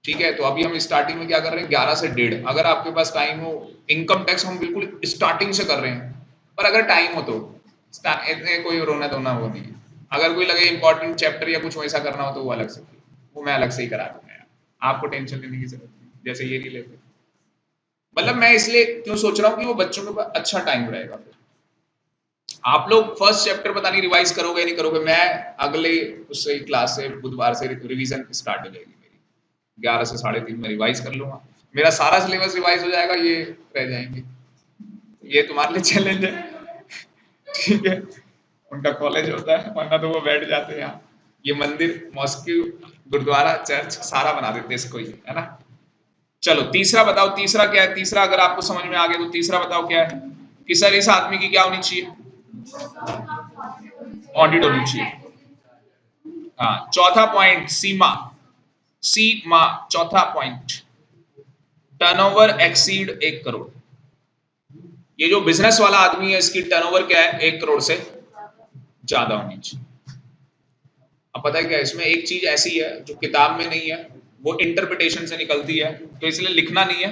ठीक है, तो अभी हम स्टार्टिंग में क्या कर रहे हैं 11 से 1:30, अगर आपके पास टाइम हो, इनकम टैक्स हम बिल्कुल स्टार्टिंग से कर रहे हैं, पर अगर टाइम हो तो इतने कोई रोना धोना वो नहीं है, अगर कोई लगे इंपॉर्टेंट चैप्टर या कुछ वैसा करना हो तो वो अलग से, वो मैं अलग से ही करा दूंगा यार, आपको टेंशन लेने की जरूरत नहीं, जैसे ये नहीं लेते। मतलब मैं इसलिए क्यों सोच रहा हूँ कि वो बच्चों के पास अच्छा टाइम रहेगा, फिर आप लोग फर्स्ट चैप्टर पता नहीं रिवाइज करोगे नहीं करोगे, मैं अगले उससे क्लास से बुधवार से रिवीजन स्टार्ट हो जाएगी मेरी, 11 से 3:30 में रिवाइज कर लूंगा, मेरा सारा सिलेबस रिवाइज हो जाएगा, ये रह जाएंगे, ये तुम्हारे लिए चैलेंज है, ठीक है, उनका कॉलेज होता है वरना तो वो बैठ जाते हैं यहाँ, ये मंदिर मॉस्क्यू गुरुद्वारा चर्च सारा बना देते इसको ही, है ना। चलो तीसरा बताओ, तीसरा क्या है, तीसरा अगर आपको समझ में आ गया तो तीसरा बताओ क्या है, कि सर इस आदमी की क्या होनी चाहिए, ऑडिट होनी चाहिए। हाँ चौथा पॉइंट सीमा, सीमा चौथा पॉइंट, टर्नओवर एक्सीड 1 करोड़। ये जो बिजनेस वाला आदमी है इसकी टर्नओवर क्या है, 1 करोड़ से ज्यादा होनी चाहिए। अब पता है क्या, इसमें एक चीज ऐसी है जो किताब में नहीं है, वो इंटरप्रिटेशन से निकलती है, तो इसलिए लिखना नहीं है,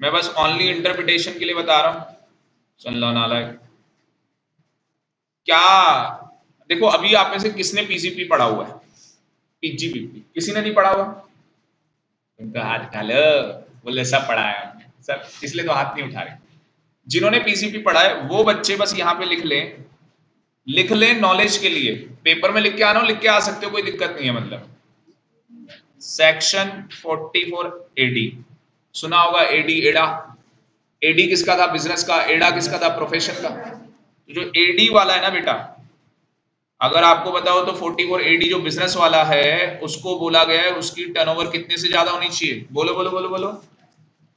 मैं बस ओनली इंटरप्रिटेशन के लिए बता रहा हूं। सुन लो नालायक। क्या देखो, अभी आप में से किसने पीसीपी पढ़ा हुआ है? पीजीपीपी किसी ने नहीं पढ़ा हुआ? उनका हाथ उठा लो, बोले सब पढ़ा है हमने सब, इसलिए तो हाथ नहीं उठा रहे। जिन्होंने पीसीपी पढ़ा है वो बच्चे बस यहाँ पे लिख लें नॉलेज के लिए। पेपर में लिख के आना हो, लिख के आ सकते हो, कोई दिक्कत नहीं है। मतलब सेक्शन 44 एडी सुना होगा, एडी एडा। एडी किसका था? बिजनेस का। एडा किसका था? प्रोफेशन का। जो एडी वाला है ना बेटा, अगर आपको बताओ तो 44 एडी जो बिजनेस वाला है उसको बोला गया है उसकी टर्नओवर कितने से ज्यादा होनी चाहिए? बोलो बोलो बोलो बोलो।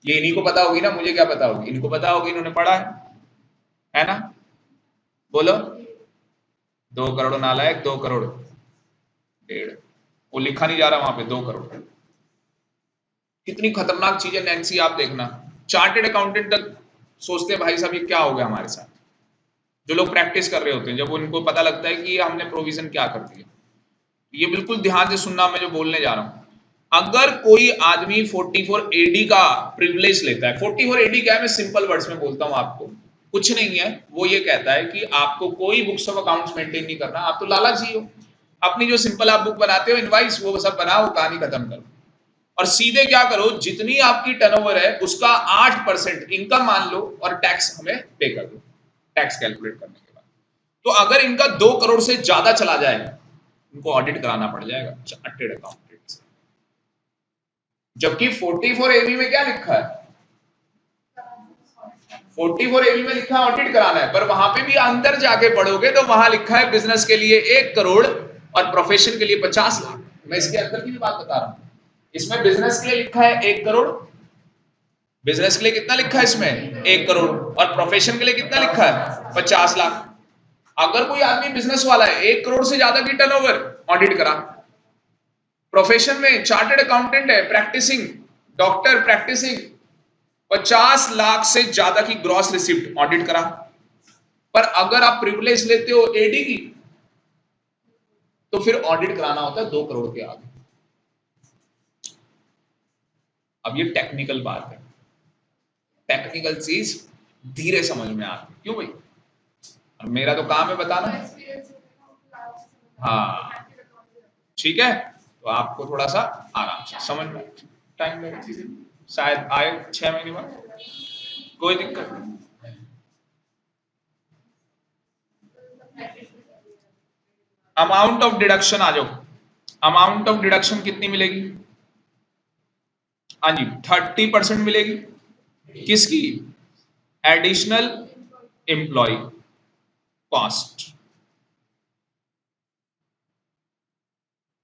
ये इन्हीं को पता होगी ना, मुझे क्या पता होगी, इनको पता होगी, इन्होंने पढ़ा है ना? बोलो। 2 करोड़ नालायक, 2 करोड़ 1.5, वो लिखा नहीं जा रहा वहां पे 2 करोड़। कितनी खतरनाक चीज है नैन्सी, आप देखना। चार्टेड अकाउंटेंट तक सोचते हैं भाई साहब ये क्या हो गया हमारे साथ। जो लोग प्रैक्टिस कर रहे होते हैं, जब उनको पता लगता है कि हमने प्रोविजन क्या कर दिया। ये बिल्कुल ध्यान से सुनना, मैं जो बोलने जा रहा हूं। अगर कोई आदमी 44 एडी का प्रिविलेज लेता है, 44 एडी क्या है, मैं सिंपल वर्ड्स में बोलता हूं आपको, कुछ नहीं है। वो ये कहता है कि आपको कोई बुक्स ऑफ अकाउंट्स मेंटेन नहीं करना, आप तो लालची हो। अपनी जो सिंपल आप बुक बनाते हो इनवाइस, वो सब बनाओ, कहानी खत्म करो, और सीधे क्या करो, जितनी आपकी टर्नओवर है उसका 8% इनकम मान लो और टैक्स हमें पे कर दो, टैक्स कैलकुलेट करने के बाद। तो अगर इनका 2 करोड़ से ज्यादा चला जाए, इनको ऑडिट कराना पड़ जाएगा चार्टेड अकाउंटेंट से। जबकि 44 एबी में क्या लिखा है? 44 एबी में लिखा है ऑडिट कराना है, पर वहां पे भी अंदर जाके पढ़ोगे तो वहां लिखा है बिजनेस के लिए 1 करोड़ और प्रोफेशन के लिए 50 लाख। मैं इसके अंदर की भी बात बता रहा हूं। इसमें बिजनेस के लिए लिखा है 1 करोड़, बिजनेस के लिए कितना लिखा है इसमें? 1 करोड़, और प्रोफेशन के लिए कितना लिखा है? 50 लाख। अगर कोई आदमी बिजनेस वाला है, 1 करोड़ से ज्यादा की टर्नओवर, ऑडिट करा। प्रोफेशन में चार्टेड अकाउंटेंट है, प्रैक्टिसिंग डॉक्टर, प्रैक्टिसिंग 50 लाख से ज्यादा की ग्रॉस रिसिप्ट, ऑडिट करा। पर अगर आप प्रिविलेज लेते हो एडी की, तो फिर ऑडिट कराना होता है 2 करोड़ के आगे। अब ये टेक्निकल बात है, टेक्निकल चीज धीरे समझ में आती, क्यों भाई? और मेरा तो काम है बताना। हाँ ठीक है, तो आपको थोड़ा सा आराम से समझ में, टाइम लगेगा, शायद आए 6 महीने बाद, कोई दिक्कत नहीं। अमाउंट ऑफ डिडक्शन आ जाओ। अमाउंट ऑफ डिडक्शन कितनी मिलेगी? हाँ जी, 30% मिलेगी। किसकी? Additional employ cost.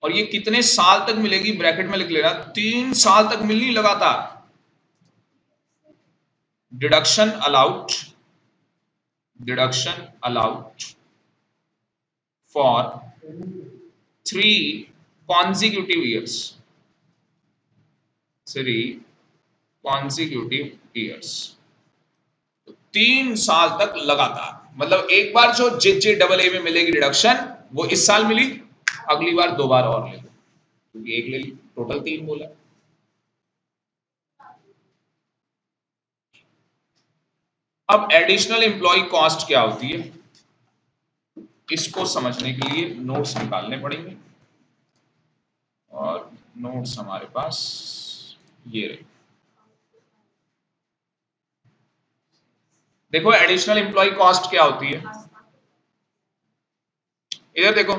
और ये कितने साल तक मिलेगी? ब्रैकेट में लिख लेना, 3 साल तक मिलनी लगातार। Deduction allowed, deduction allowed for 3 consecutive years, 3 consecutive years। 3 साल तक लगातार, मतलब एक बार जो JJAA में मिलेगी डिडक्शन, वो इस साल मिली, अगली बार 2 बार और ले लो, क्योंकि एक ले ली, टोटल 3 बोला। अब एडिशनल एम्प्लॉय कॉस्ट क्या होती है, इसको समझने के लिए नोट्स निकालने पड़ेंगे, और नोट्स हमारे पास ये रहे। देखो एडिशनल एम्प्लॉय कॉस्ट क्या होती है, इधर देखो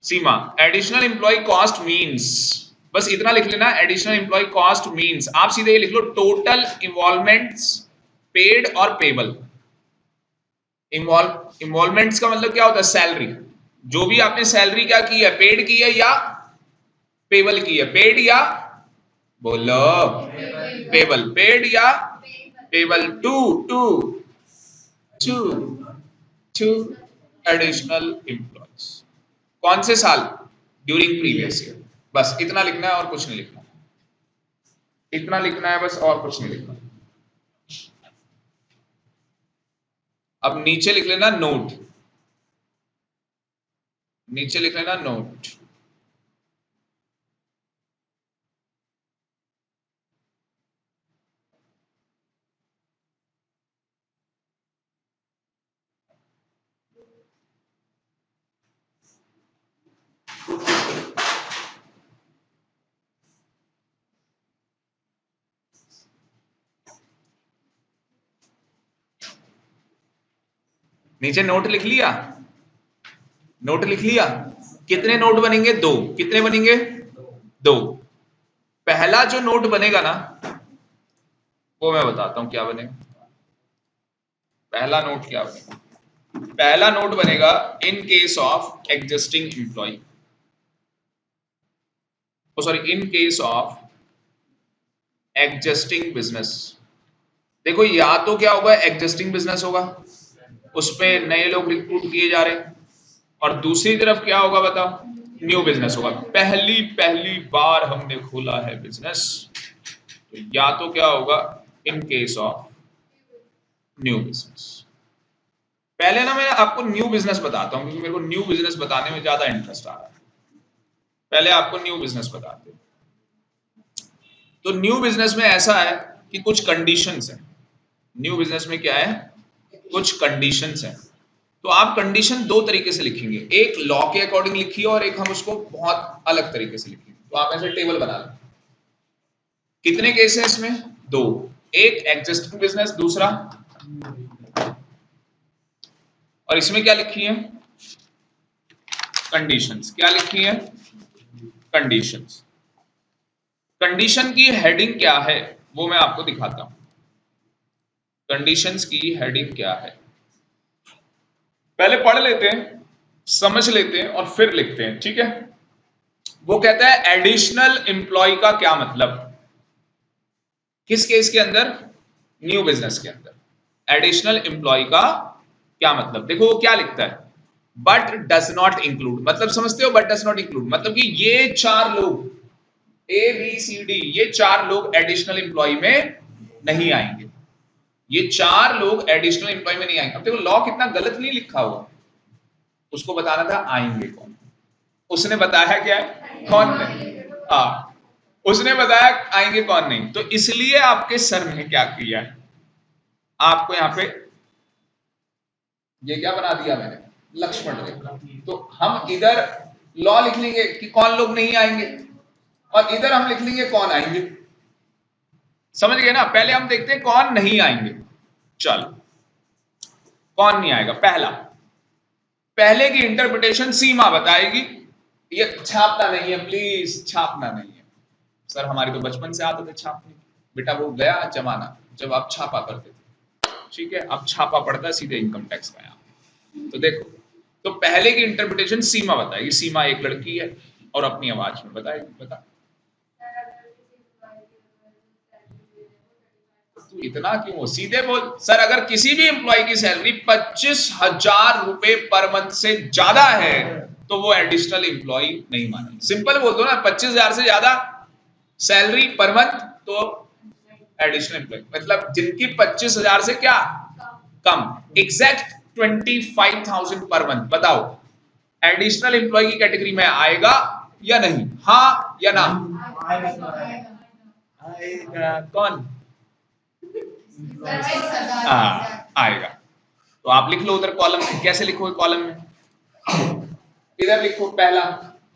सीमा। एडिशनल एम्प्लॉय कॉस्ट मींस, बस इतना लिख लेना, एडिशनल एम्प्लॉय कॉस्ट मींस, आप सीधे ये लिख लो, टोटल इन्वॉल्वमेंट्स पेड और पेबल। इन्वॉल्वमेंट्स का मतलब क्या होता है? सैलरी, जो भी आपने सैलरी क्या की है, पेड की है या पेबल की है? पेड या बोलो, पेबल, पेड या payable, to to to to additional employees. कौन से साल? During previous year. बस इतना लिखना है और कुछ नहीं लिखना। इतना लिखना है बस, और कुछ नहीं लिखना। अब नीचे लिख लेना नोट, नीचे लिख लेना नोट। नीचे नोट लिख लिया, नोट लिख लिया। कितने नोट बनेंगे? दो। कितने बनेंगे? दो। पहला जो नोट बनेगा ना, वो मैं बताता हूं क्या बनेगा। पहला नोट क्या बनेगा? पहला नोट बनेगा in case of existing employee, sorry, in case of existing business. देखो, या तो क्या होगा, एग्जिस्टिंग बिजनेस होगा, उस पे नए लोग रिक्रूट किए जा रहे हैं, और दूसरी तरफ क्या होगा बताओ? न्यू बिजनेस होगा। पहली पहली बार हमने खोला है बिजनेस, तो या तो क्या होगा, इन केस ऑफ न्यू बिजनेस। पहले ना मैं आपको न्यू बिजनेस बताता हूं, क्योंकि मेरे को न्यू बिजनेस बताने में ज्यादा इंटरेस्ट आ रहा है। पहले आपको न्यू बिजनेस बताते हैं। तो न्यू बिजनेस में ऐसा है कि कुछ कंडीशंस हैं। न्यू बिजनेस में क्या है? कुछ कंडीशंस हैं। तो आप कंडीशन दो तरीके से लिखेंगे, एक लॉ के अकॉर्डिंग लिखिए और एक हम उसको बहुत अलग तरीके से लिखेंगे। तो आप ऐसे टेबल बना लें। कितने केस हैं इसमें? दो। एक एग्जिस्टिंग बिजनेस, दूसरा, और इसमें क्या लिखी है? कंडीशंस। क्या लिखी है? कंडीशंस। कंडीशन की हेडिंग क्या है वो मैं आपको दिखाता हूं। कंडीशंस की हेडिंग क्या है, पहले पढ़ लेते हैं, समझ लेते हैं, और फिर लिखते हैं, ठीक है? वो कहता है एडिशनल एम्प्लॉय का क्या मतलब। किस केस के अंदर? न्यू बिजनेस के अंदर। एडिशनल एम्प्लॉय का क्या मतलब? देखो वो क्या लिखता है, बट डज नॉट इंक्लूड। मतलब समझते हो? बट डज नॉट इंक्लूड मतलब कि ये चार लोग, ए बी सी डी, ये चार लोग एडिशनल एम्प्लॉय में नहीं आएंगे। ये चार लोग एडिशनल एम्प्लॉय में नहीं आएंगे। अब देखो लॉ कितना गलत नहीं लिखा हुआ, उसको बताना था आएंगे कौन। उसने बताया क्या? कौन नहीं। हाँ, उसने बताया आएंगे कौन नहीं। तो इसलिए आपके सर ने क्या किया, आपको यहां पे ये क्या बना दिया मैंने, लक्ष्मण रेखा। तो हम इधर लॉ लिख लेंगे कि कौन लोग नहीं आएंगे, और इधर हम लिख लेंगे कौन आएंगे। समझ गए ना? पहले हम देखते हैं कौन नहीं आएंगे। चलो, कौन नहीं आएगा? पहला, पहले की इंटरप्रिटेशन सीमा बताएगी। ये छापना नहीं है प्लीज, छापना नहीं है। सर हमारी तो बचपन से आदत है छापने की। बेटा वो गया जमाना जब आप छापा करते थे, ठीक है? अब छापा पड़ता है सीधे इनकम टैक्स का यहाँ। तो देखो, तो पहले की इंटरप्रिटेशन सीमा बताएगी। सीमा एक लड़की है और अपनी आवाज में बताएगी। बता, तू इतना क्यों? सीधे बोल। सर अगर किसी भी एम्प्लॉय की सैलरी 25,000 रुपए पर मंथ से ज्यादा है तो वो एडिशनल एम्प्लॉय नहीं माना। सिंपल बोल दो ना, 25,000 से ज्यादा सैलरी पर मंथ तो एडिशनल एम्प्लॉय। मतलब जिनकी 25,000 से क्या कम, एग्जैक्ट 25,000 पर मंथ। बताओ एडिशनल एम्प्लॉय की कैटेगरी में आएगा या नहीं? हाँ या ना? आएगा। कौन? हाँ आएगा। तो आप लिख लो उधर कॉलम में। कैसे लिखोगे कॉलम में? इधर लिखो पहला,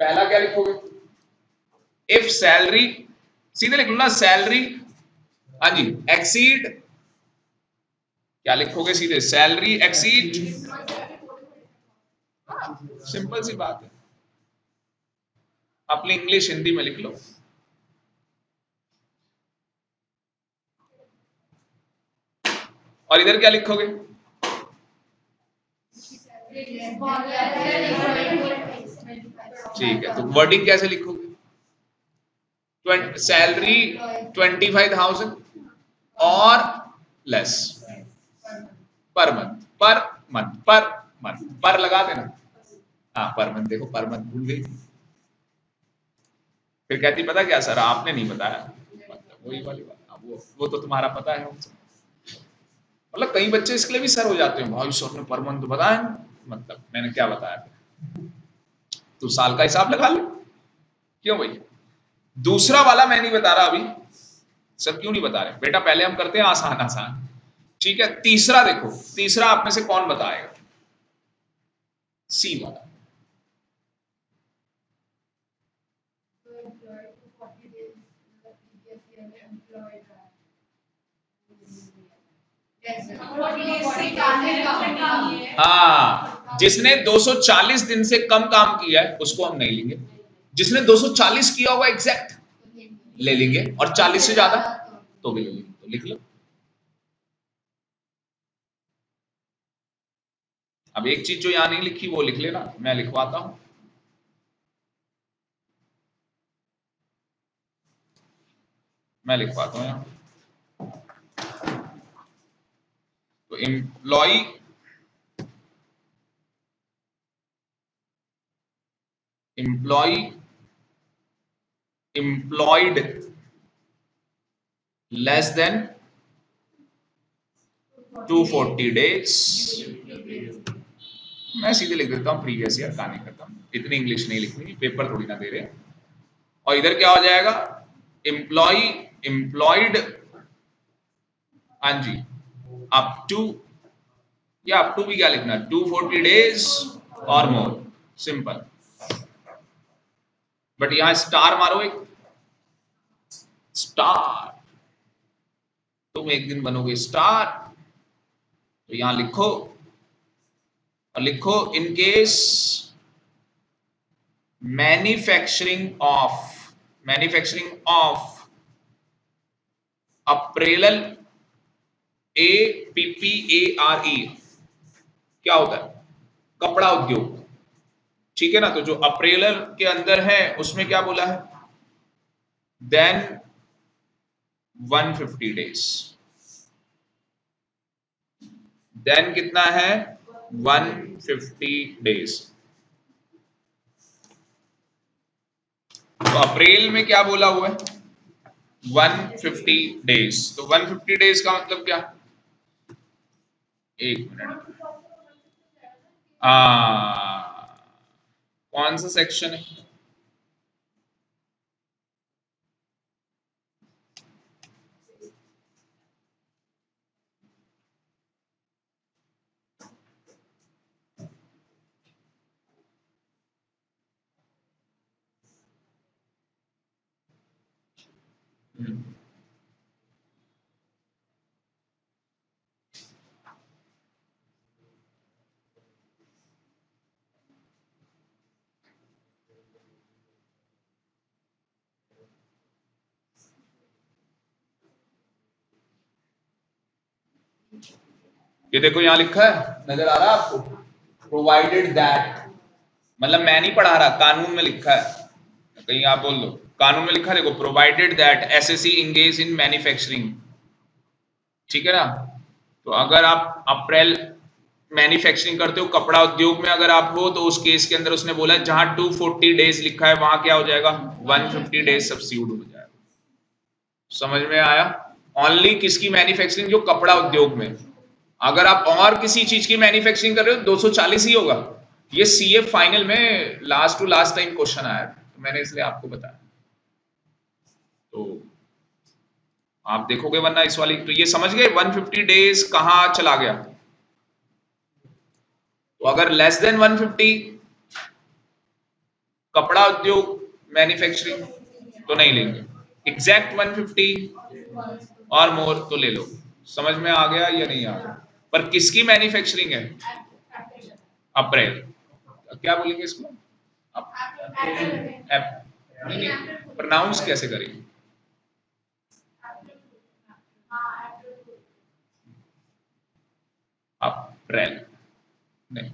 पहला क्या लिखोगे? इफ सैलरी, सीधे लिख लो ना, सैलरी, हाँ जी, एक्सीड, क्या लिखोगे सीधे? Salary exceed. सिंपल सी बात है, अपनी इंग्लिश हिंदी में लिख लो। और इधर क्या लिखोगे? ठीक है, तो वर्डिंग कैसे लिखोगे? सैलरी 25,000 और less per month, per month, per month, पर लगा देना। हाँ पर मंथ, देखो पर मंथ भूल गई। फिर कहती पता क्या सर आपने नहीं बताया, वही वाली बात। वो तो तुम्हारा पता है हमसे। मतलब कई बच्चे इसके लिए भी सर हो जाते हैं, भाई सर ने पर मंथ बताया, मतलब मैंने क्या बताया, तू साल का हिसाब लगा ले। क्यों भाई? दूसरा वाला मैं नहीं बता रहा अभी। सर क्यों नहीं बता रहे बेटा, पहले हम करते हैं आसान आसान। ठीक है, तीसरा देखो, तीसरा आप में से कौन बताएगा? सी वाला। हाँ, जिसने 240 दिन से कम काम किया है उसको हम नहीं लेंगे। जिसने 240 किया होगा एग्जैक्ट ले लेंगे, और 40 से ज्यादा तो भी ले लेंगे। तो लिख लो। अब एक चीज जो यहां नहीं लिखी वो लिख लेना, मैं लिखवाता हूं। मैं लिखवाता हूं यहां। तो employee employee employed less than 240 days. मैं सीधे लिख देता हूं प्रीवियस ईयर, कहानी खत्म। इतनी इंग्लिश नहीं लिखनी, पेपर थोड़ी ना दे रहे। और इधर क्या हो जाएगा? एम्प्लॉय एम्प्लॉयड, हाँ जी, अप टू, या अप टू भी क्या लिखना, 240 डेज और मोर, सिंपल। बट यहां स्टार मारो, एक स्टार, तुम एक दिन बनोगे स्टार। तो यहां लिखो, और लिखो in case manufacturing of apparel, APPARE क्या होता है? कपड़ा उद्योग। ठीक है ना? तो जो अप्रेलल के अंदर है उसमें क्या बोला है? Then 150 days. देन कितना है? 150 डेज। तो अप्रैल में क्या बोला हुआ है? 150 डेज। तो 150 डेज का मतलब क्या? एक मिनट, कौन सा सेक्शन है? ये देखो यहां लिखा है, नजर आ रहा है आपको? प्रोवाइडेड दैट, मतलब मैं नहीं पढ़ा रहा, कानून में लिखा है। कहीं आप बोल दो, कानून में लिखा है, देखो, provided that SSC engage in manufacturing. ठीक है ना? तो अगर आप अप्रैल मैन्युफैक्चरिंग करते हो, कपड़ा उद्योग में अगर आप हो, तो उस केस के अंदर उसने बोला जहां 240 डेज लिखा है वहां क्या हो जाएगा? 150 डेज सब्स्टिट्यूट हो जाएगा। समझ में आया? ओनली किसकी मैन्युफैक्चरिंग? जो कपड़ा उद्योग में। अगर आप और किसी चीज की मैन्युफैक्चरिंग कर रहे हो 240 ही होगा। ये सीए फाइनल में last to last time question आया, तो मैंने इसलिए आपको बताया। तो आप देखोगे, वरना इस वाली, तो ये समझ गए 150 डेज कहां चला गया? तो अगर लेस देन 150 कपड़ा उद्योग मैन्युफैक्चरिंग तो नहीं लेंगे, एग्जैक्ट 150 और मोर तो ले लो। समझ में आ गया या नहीं आ गया? पर किसकी मैन्युफैक्चरिंग है? अप्रैल। क्या बोलेंगे इसको? नहीं नहीं, प्रोनाउंस कैसे करेंगे? अप्रैल नहीं,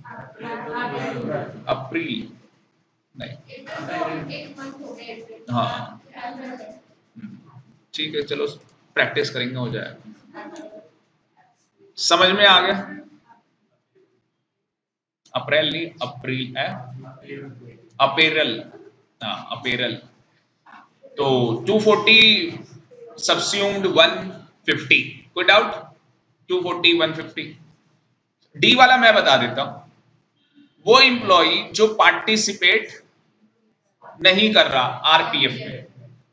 अप्रैल नहीं, हाँ ठीक है, चलो प्रैक्टिस करेंगे, हो जाएगा। समझ में आ गया? अप्रैल नहीं, अप्रैल है, अपेरल। हाँ अपेरल। तो 240 सबस्यूम्ड 150, कोई डाउट? 240, 150। डी वाला मैं बता देता हूं, वो इंप्लॉई जो पार्टिसिपेट नहीं कर रहा आरपीएफ में।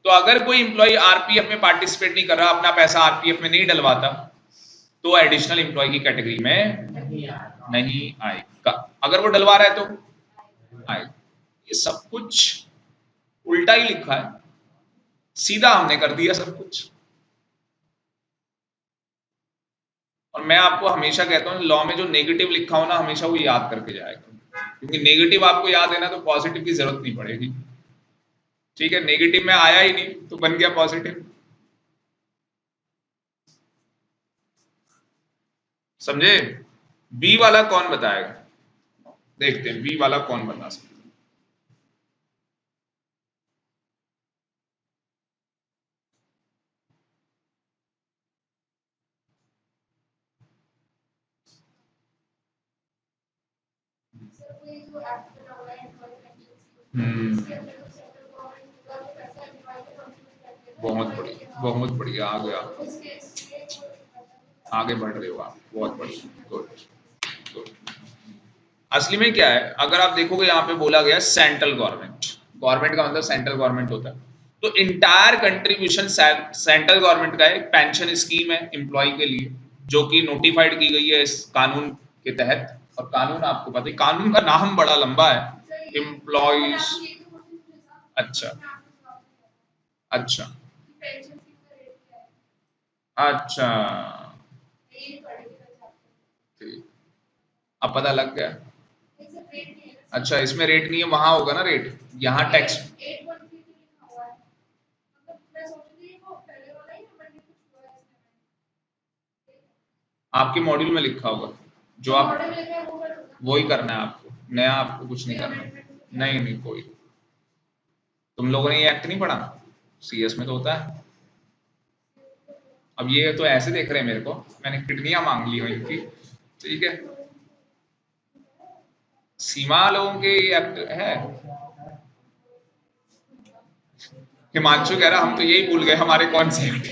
तो अगर कोई इंप्लॉई आरपीएफ में पार्टिसिपेट नहीं कर रहा, अपना पैसा आरपीएफ में नहीं डलवाता, तो एडिशनल इंप्लॉय की कैटेगरी में नहीं आएगा। अगर वो डलवा रहा है तो आएगा। ये सब कुछ उल्टा ही लिखा है, सीधा हमने कर दिया सब कुछ। और मैं आपको हमेशा कहता हूं, लॉ में जो नेगेटिव लिखा हो ना, हमेशा वो याद करके जाएगा, क्योंकि नेगेटिव आपको याद है ना, तो पॉजिटिव की जरूरत नहीं पड़ेगी। ठीक है, नेगेटिव में आया ही नहीं तो बन गया पॉजिटिव। समझे? बी वाला कौन बताएगा? देखते हैं बी वाला कौन बता सकता है। बहुत बढ़िया, आ गया, आगे बढ़ रहे हो आप, बहुत बढ़िया, गुड गुड। असली में क्या है, अगर आप देखोगे यहाँ पे बोला गया सेंट्रल गवर्नमेंट, गवर्नमेंट का मतलब सेंट्रल गवर्नमेंट होता है, तो इंटायर कंट्रीब्यूशन सेंट्रल गवर्नमेंट का एक पेंशन स्कीम है एम्प्लॉय के लिए, जो कि नोटिफाइड की गई है इस कानून के तहत। और कानून आपको पता है, कानून का नाम बड़ा लंबा है, एम्प्लॉयज। अच्छा अच्छा अच्छा, ठीक, अब पता लग गया। अच्छा, इसमें रेट नहीं है, वहां होगा ना रेट, यहाँ टैक्स। आपके मॉड्यूल में लिखा होगा, जो आप वही करना है आपको, नया आपको कुछ नहीं करना। नहीं नहीं, कोई, तुम लोगों ने ये एक्ट नहीं पढ़ा, सीएस में तो होता है। अब ये तो ऐसे देख रहे हैं मेरे को, मैंने किडनियां मांग ली हो इनकी, ठीक है। सीमा लोगों के एक्ट है। हिमांशु कह रहा हम तो यही भूल गए हमारे कौन से एक्ट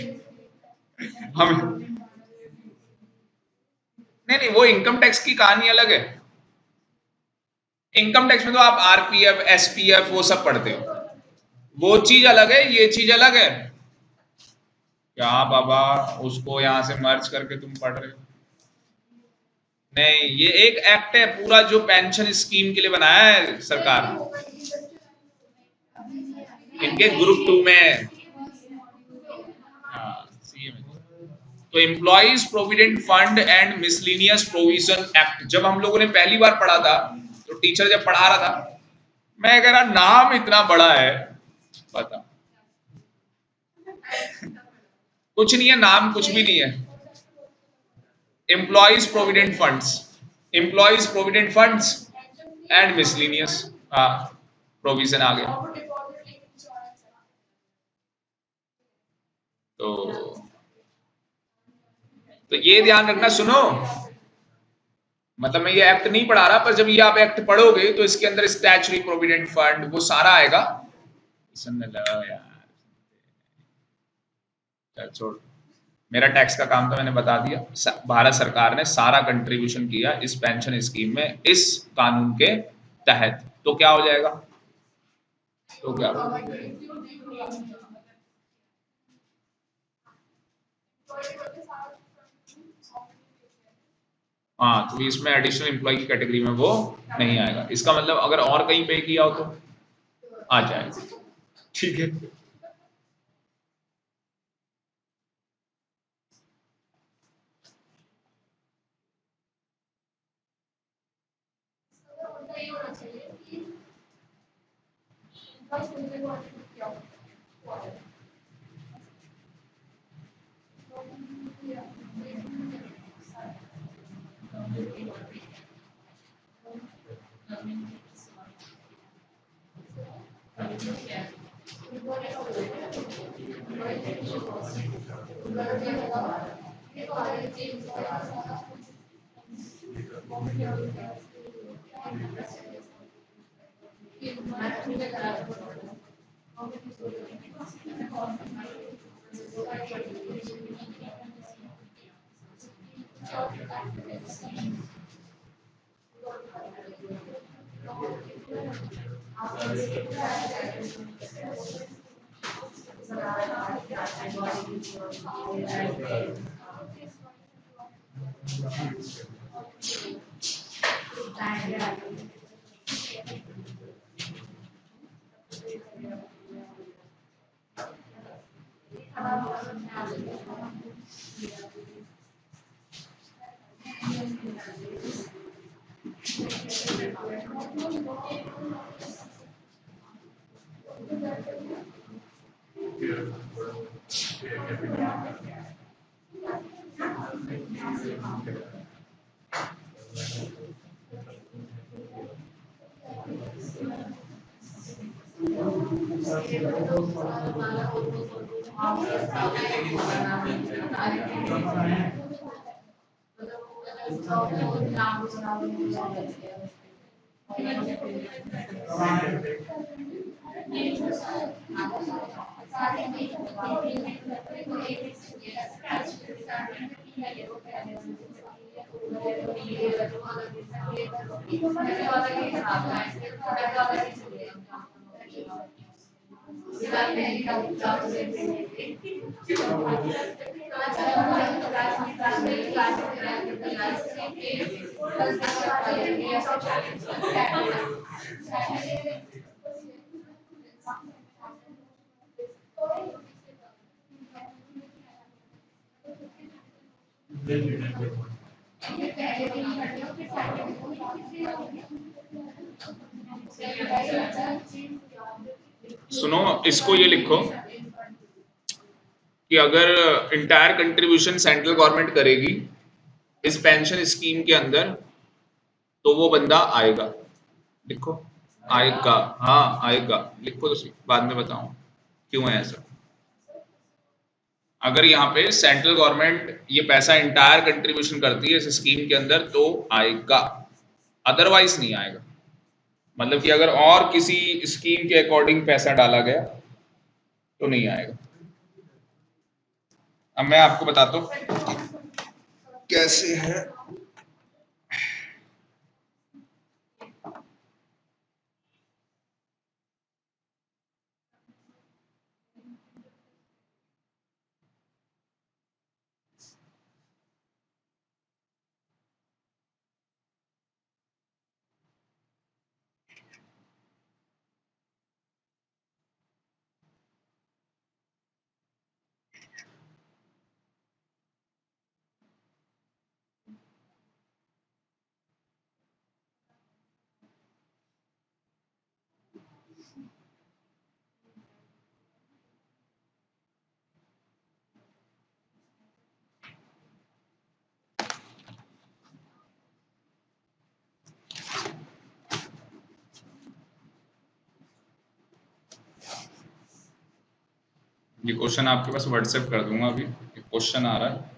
हम। नहीं नहीं, वो इनकम टैक्स की कहानी अलग है। इनकम टैक्स में तो आप आरपीएफ, एसपीएफ वो सब पढ़ते हो, वो चीज अलग है, ये चीज अलग है। क्या बाबा, उसको यहां से मर्ज करके तुम पढ़ रहे हो? नहीं, ये एक एक्ट है पूरा जो पेंशन स्कीम के लिए बनाया है सरकार, इनके ग्रुप 2 में। हाँ, सीए में। तो employees provident fund and miscellaneous provision act, जब हम लोगों ने पहली बार पढ़ा था, तो टीचर जब पढ़ा रहा था, मैं कह रहा नाम इतना बड़ा है, बता। कुछ नहीं है, नाम कुछ भी नहीं है। Employees provident funds, employees provident funds and miscellaneous, हाँ, प्रोविजन आ गया। तो ये ध्यान रखना, सुनो, मतलब मैं ये एक्ट नहीं पढ़ा रहा, पर जब ये आप एक्ट पढ़ोगे तो इसके अंदर स्टैच्यूटरी प्रोविडेंट फंड वो सारा आएगा। सुनने लगा यार, चल छोड़, मेरा टैक्स का काम तो मैंने बता दिया। भारत सरकार ने सारा कंट्रीब्यूशन किया इस पेंशन स्कीम में, इस कानून के तहत, तो क्या हो जाएगा? तो क्या, हाँ, तो इसमें एडिशनल एम्प्लॉय की कैटेगरी में वो नहीं आएगा। इसका मतलब अगर और कहीं पे किया हो तो आ जाएगा, ठीक है। सुनो, इसको ये लिखो कि अगर इंटायर कंट्रीब्यूशन सेंट्रल गवर्नमेंट करेगी इस पेंशन स्कीम के अंदर तो वो बंदा आएगा। लिखो आएगा, हाँ आएगा, लिखो तो सही, बाद में बताऊं क्यों है ऐसा। अगर यहाँ पे सेंट्रल गवर्नमेंट ये पैसा इंटायर कंट्रीब्यूशन करती है इस स्कीम के अंदर तो आएगा, अदरवाइज नहीं आएगा। मतलब कि अगर और किसी स्कीम के अकॉर्डिंग पैसा डाला गया तो नहीं आएगा। अब मैं आपको बताता हूं कैसे है। ये क्वेश्चन आपके पास व्हाट्सएप कर दूंगा, अभी क्वेश्चन आ रहा है।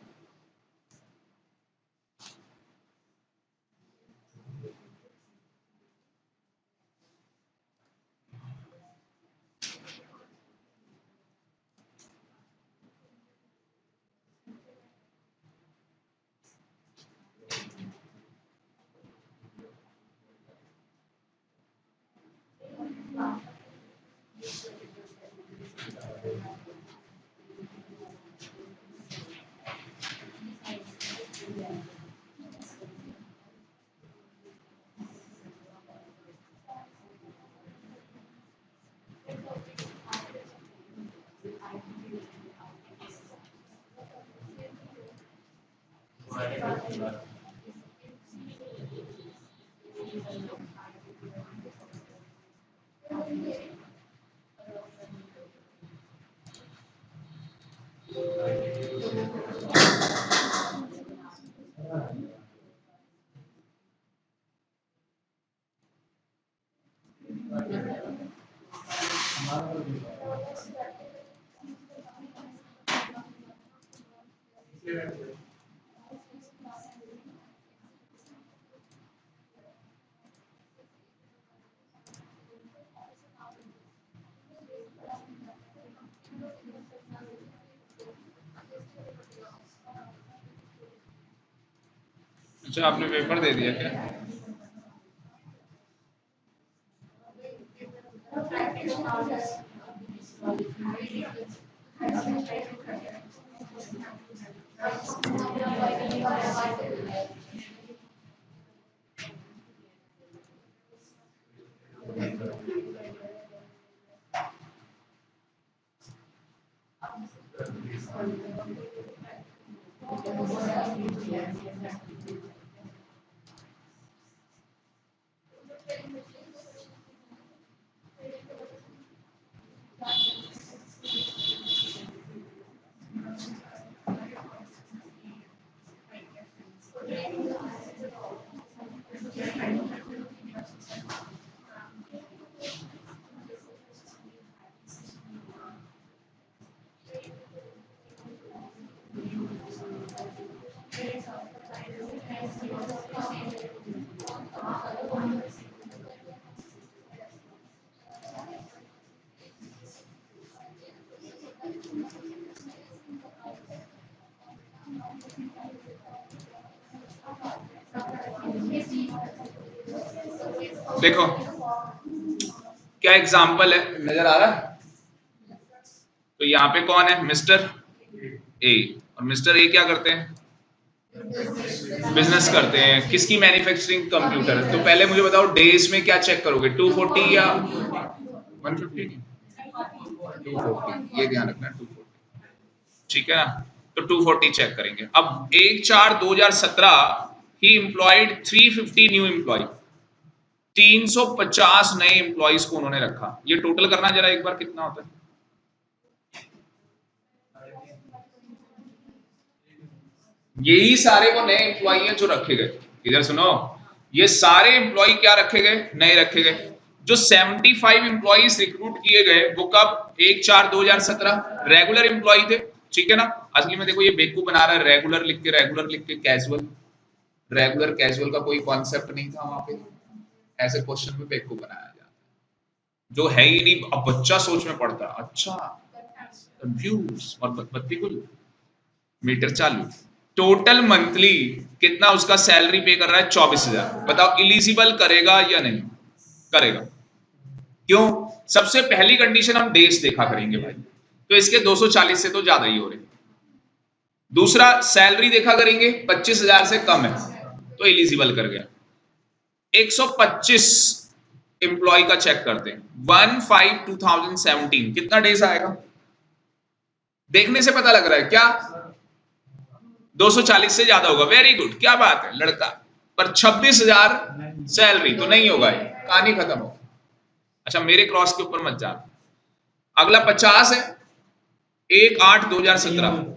अच्छा आपने पेपर दे दिया क्या? देखो क्या एग्जाम्पल है, नजर आ रहा है? तो यहाँ पे कौन है? Mister A. और मिस्टर ए क्या करते हैं? बिजनेस करते हैं। किसकी? Manufacturing computer. तो पहले मुझे बताओ डेज में क्या चेक करोगे, 240 या 150? 240, ये ध्यान रखना 240, ठीक है ना? तो 240 चेक करेंगे। अब 1/4/2017 ही एम्प्लॉयड 350 न्यू एम्प्लॉय, 350 नए एम्प्लॉइज को उन्होंने रखा। ये टोटल करना जरा एक बार, कितना होता है? यही सारे वो नए एम्प्लॉय हैं जो रखे गए। इधर सुनो, ये सारे एम्प्लॉय क्या रखे गए? नए रखे गए। जो 75 एम्प्लॉइज रिक्रूट किए गए वो कब? 1/4/2017 रेगुलर एम्प्लॉय थे, ठीक है ना? असली में देखो ये बेवकूफ बना रहा है, रेगुलर लिख के कैजुअल। रेगुलर कैजुअल का कोई कॉन्सेप्ट नहीं था वहां पे। ऐसे क्वेश्चन में बेवकूफ बनाया जाता है जो है ही नहीं। अब बच्चा सोच में पड़ता है, अच्छा कंफ्यूज और बत्ती गुल, मीटर चालू। टोटल मंथली कितना उसका सैलरी पे कर रहा है? 24,000। बताओ इलिजिबल करेगा या नहीं करेगा? क्यों? सबसे पहली कंडीशन हम डेज देखा करेंगे भाई, तो इसके 240 से तो ज्यादा ही हो रहे। दूसरा सैलरी देखा करेंगे, 25,000 से कम है तो इलिजिबल कर गया। 125 एम्प्लॉय का चेक करते हैं, 1/5/2017 कितना डेज आएगा? देखने से पता लग रहा है क्या? 240 से ज्यादा होगा। वेरी गुड, क्या बात है लड़का। पर 26,000 सैलरी तो नहीं होगा, कहानी खत्म हो। अच्छा मेरे क्रॉस के ऊपर मत जा। अगला 50 है, 1/8/2017।